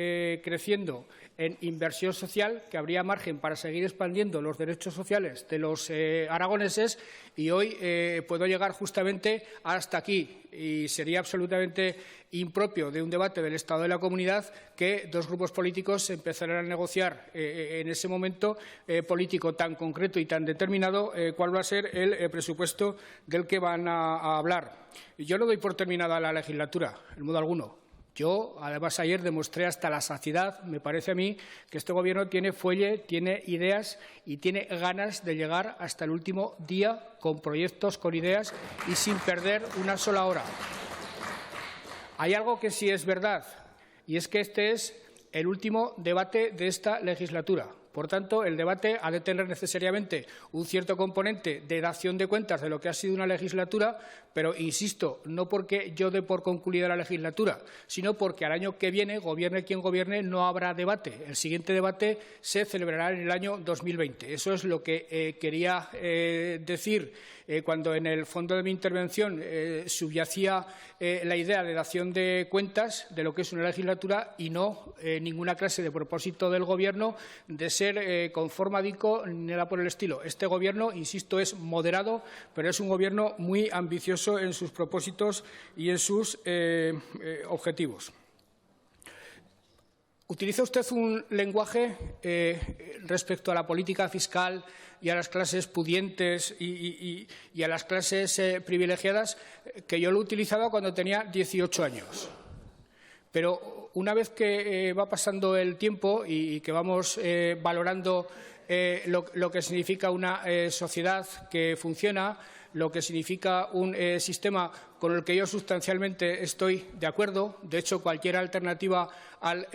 creciendo en inversión social, que habría margen para seguir expandiendo los derechos sociales de los aragoneses, y hoy puedo llegar justamente hasta aquí. Y sería absolutamente impropio de un debate del Estado de la Comunidad que dos grupos políticos empezaran a negociar en ese momento político tan concreto y tan determinado cuál va a ser el presupuesto del que van a hablar. Yo no doy por terminada la legislatura, en modo alguno. Yo, además, ayer demostré hasta la saciedad, me parece a mí, que este Gobierno tiene fuelle, tiene ideas y tiene ganas de llegar hasta el último día con proyectos, con ideas y sin perder una sola hora. Hay algo que sí es verdad, y es que este es el último debate de esta legislatura. Por tanto, el debate ha de tener necesariamente un cierto componente de dación de cuentas de lo que ha sido una legislatura, pero, insisto, no porque yo dé por concluida la legislatura, sino porque al año que viene, gobierne quien gobierne, no habrá debate. El siguiente debate se celebrará en el año 2020. Eso es lo que quería decir cuando en el fondo de mi intervención subyacía la idea de dación de cuentas de lo que es una legislatura y no ninguna clase de propósito del Gobierno de ser conformadico ni nada por el estilo. Este Gobierno, insisto, es moderado, pero es un Gobierno muy ambicioso en sus propósitos y en sus objetivos. Utiliza usted un lenguaje respecto a la política fiscal y a las clases pudientes y a las clases privilegiadas que yo lo utilizaba cuando tenía 18 años. Pero una vez que va pasando el tiempo y que vamos valorando lo que significa una sociedad que funciona, lo que significa un sistema con el que yo sustancialmente estoy de acuerdo. De hecho, cualquier alternativa al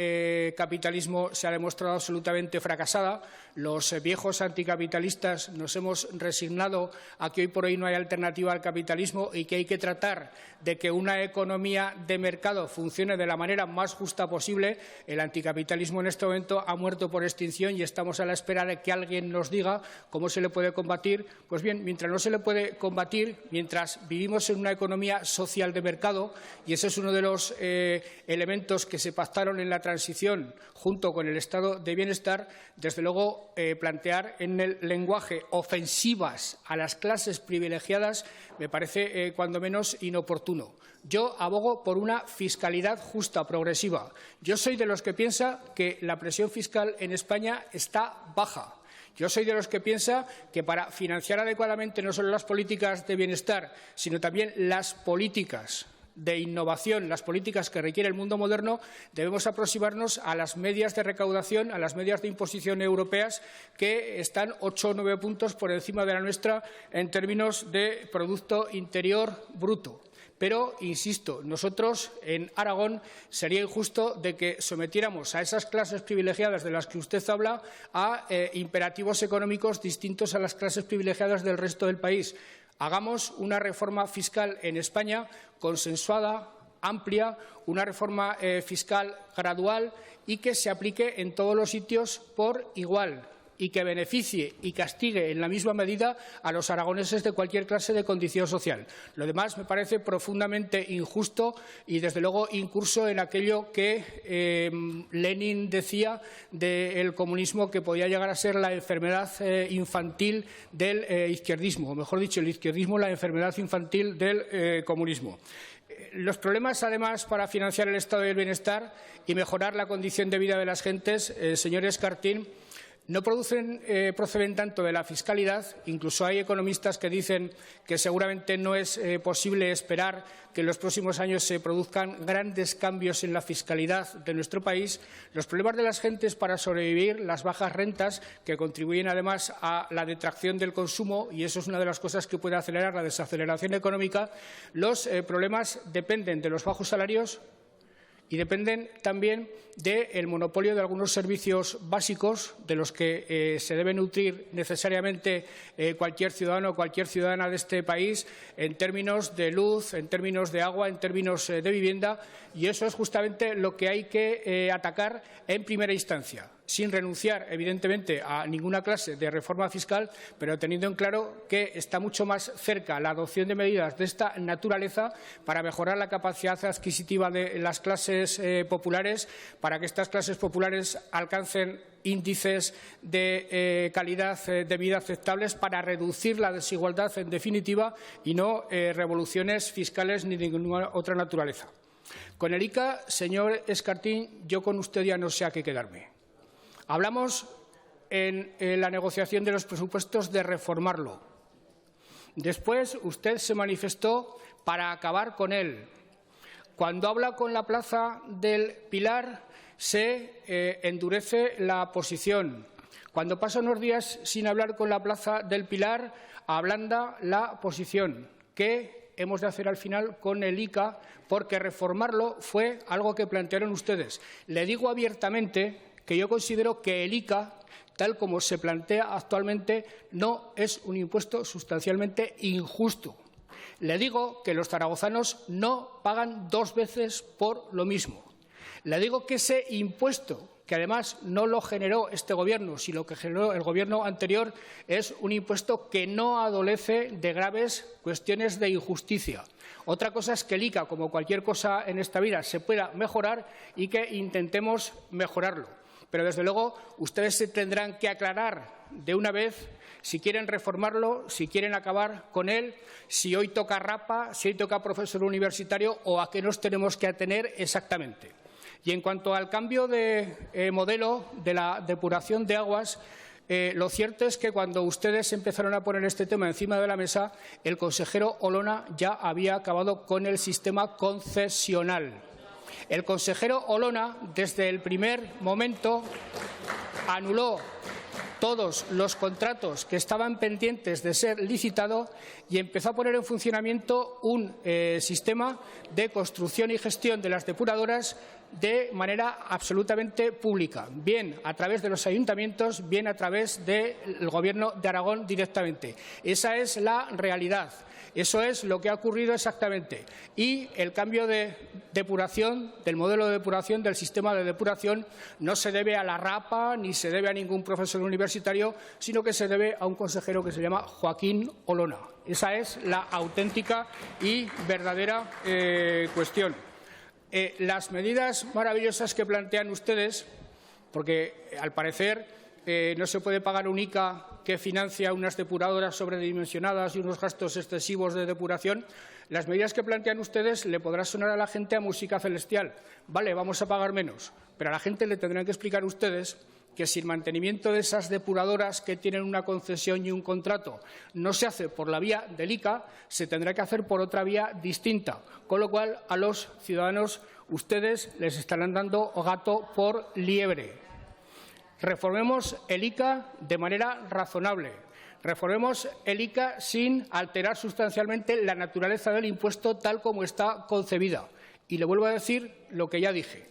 capitalismo se ha demostrado absolutamente fracasada. Los viejos anticapitalistas nos hemos resignado a que hoy por hoy no hay alternativa al capitalismo y que hay que tratar de que una economía de mercado funcione de la manera más justa posible. El anticapitalismo en este momento ha muerto por extinción y estamos a la espera de que alguien nos diga cómo se le puede combatir. Pues bien, mientras no se le puede combatir, mientras vivimos en una economía social de mercado, y ese es uno de los elementos que se pactaron en la transición junto con el Estado de Bienestar, desde luego plantear en el lenguaje ofensivas a las clases privilegiadas me parece cuando menos inoportuno. Yo abogo por una fiscalidad justa, progresiva. Yo soy de los que piensa que la presión fiscal en España está baja. Yo soy de los que piensa que para financiar adecuadamente no solo las políticas de bienestar, sino también las políticas de innovación, las políticas que requiere el mundo moderno, debemos aproximarnos a las medias de recaudación, a las medias de imposición europeas, que están 8 o 9 puntos por encima de la nuestra en términos de Producto Interior Bruto. Pero, insisto, nosotros en Aragón sería injusto de que sometiéramos a esas clases privilegiadas de las que usted habla a imperativos económicos distintos a las clases privilegiadas del resto del país. Hagamos una reforma fiscal en España consensuada, amplia, una reforma fiscal gradual y que se aplique en todos los sitios por igual, y que beneficie y castigue en la misma medida a los aragoneses de cualquier clase de condición social. Lo demás me parece profundamente injusto y, desde luego, incurso en aquello que Lenin decía del comunismo, que podía llegar a ser la enfermedad infantil del izquierdismo, o mejor dicho, el izquierdismo la enfermedad infantil del comunismo. Los problemas, además, para financiar el estado del bienestar y mejorar la condición de vida de las gentes, señor Escartín, no proceden tanto de la fiscalidad. Incluso hay economistas que dicen que seguramente no es posible esperar que en los próximos años se produzcan grandes cambios en la fiscalidad de nuestro país. Los problemas de las gentes para sobrevivir, las bajas rentas, que contribuyen además a la detracción del consumo, y eso es una de las cosas que puede acelerar la desaceleración económica. Los problemas dependen de los bajos salarios y dependen también del monopolio de algunos servicios básicos de los que se debe nutrir necesariamente cualquier ciudadano o cualquier ciudadana de este país, en términos de luz, en términos de agua, en términos de vivienda, y eso es justamente lo que hay que atacar en primera instancia, sin renunciar, evidentemente, a ninguna clase de reforma fiscal, pero teniendo en claro que está mucho más cerca la adopción de medidas de esta naturaleza para mejorar la capacidad adquisitiva de las clases populares, para que estas clases populares alcancen índices de calidad de vida aceptables, para reducir la desigualdad, en definitiva, y no revoluciones fiscales ni de ninguna otra naturaleza. Con el ICA, señor Escartín, yo con usted ya no sé a qué quedarme. Hablamos en la negociación de los presupuestos de reformarlo. Después usted se manifestó para acabar con él. Cuando habla con la Plaza del Pilar se endurece la posición. Cuando pasa unos días sin hablar con la Plaza del Pilar ablanda la posición. ¿Qué hemos de hacer al final con el ICA? Porque reformarlo fue algo que plantearon ustedes. Le digo abiertamente que yo considero que el ICA, tal como se plantea actualmente, no es un impuesto sustancialmente injusto. Le digo que los zaragozanos no pagan dos veces por lo mismo. Le digo que ese impuesto, que además no lo generó este Gobierno, sino lo que generó el Gobierno anterior, es un impuesto que no adolece de graves cuestiones de injusticia. Otra cosa es que el ICA, como cualquier cosa en esta vida, se pueda mejorar y que intentemos mejorarlo. Pero, desde luego, ustedes se tendrán que aclarar de una vez si quieren reformarlo, si quieren acabar con él, si hoy toca Rapa, si hoy toca profesor universitario o a qué nos tenemos que atener exactamente. Y en cuanto al cambio de modelo de la depuración de aguas, lo cierto es que cuando ustedes empezaron a poner este tema encima de la mesa, el consejero Olona ya había acabado con el sistema concesional. El consejero Olona, desde el primer momento, anuló todos los contratos que estaban pendientes de ser licitados y empezó a poner en funcionamiento un sistema de construcción y gestión de las depuradoras de manera absolutamente pública, bien a través de los ayuntamientos, bien a través del Gobierno de Aragón directamente. Esa es la realidad. Eso es lo que ha ocurrido exactamente. Y el cambio de depuración, del modelo de depuración, del sistema de depuración, no se debe a la Rapa ni se debe a ningún profesor universitario, sino que se debe a un consejero que se llama Joaquín Olona. Esa es la auténtica y verdadera cuestión. Las medidas maravillosas que plantean ustedes, porque al parecer no se puede pagar un ICA que financia unas depuradoras sobredimensionadas y unos gastos excesivos de depuración, las medidas que plantean ustedes le podrá sonar a la gente a música celestial. Vale, vamos a pagar menos, pero a la gente le tendrán que explicar ustedes que si el mantenimiento de esas depuradoras que tienen una concesión y un contrato no se hace por la vía del ICA, se tendrá que hacer por otra vía distinta, con lo cual a los ciudadanos ustedes les estarán dando gato por liebre. Reformemos el ICA de manera razonable. Reformemos el ICA sin alterar sustancialmente la naturaleza del impuesto tal como está concebida. Y le vuelvo a decir lo que ya dije.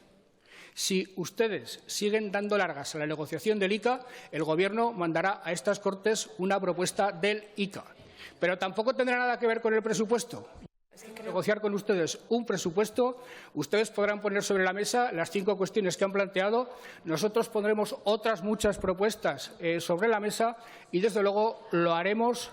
Si ustedes siguen dando largas a la negociación del ICA, el Gobierno mandará a estas Cortes una propuesta del ICA. Pero tampoco tendrá nada que ver con el presupuesto. Negociar con ustedes un presupuesto, ustedes podrán poner sobre la mesa las 5 cuestiones que han planteado, nosotros pondremos otras muchas propuestas sobre la mesa y desde luego lo haremos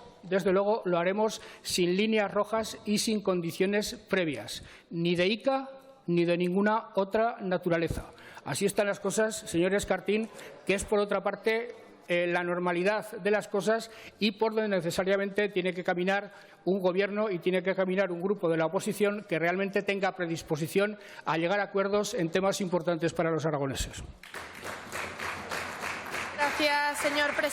sin líneas rojas y sin condiciones previas, ni de ICA ni de ninguna otra naturaleza. Así están las cosas, señor Escartín, que es por otra parte la normalidad de las cosas y por donde necesariamente tiene que caminar un Gobierno y tiene que caminar un grupo de la oposición que realmente tenga predisposición a llegar a acuerdos en temas importantes para los aragoneses. Gracias, señor presidente.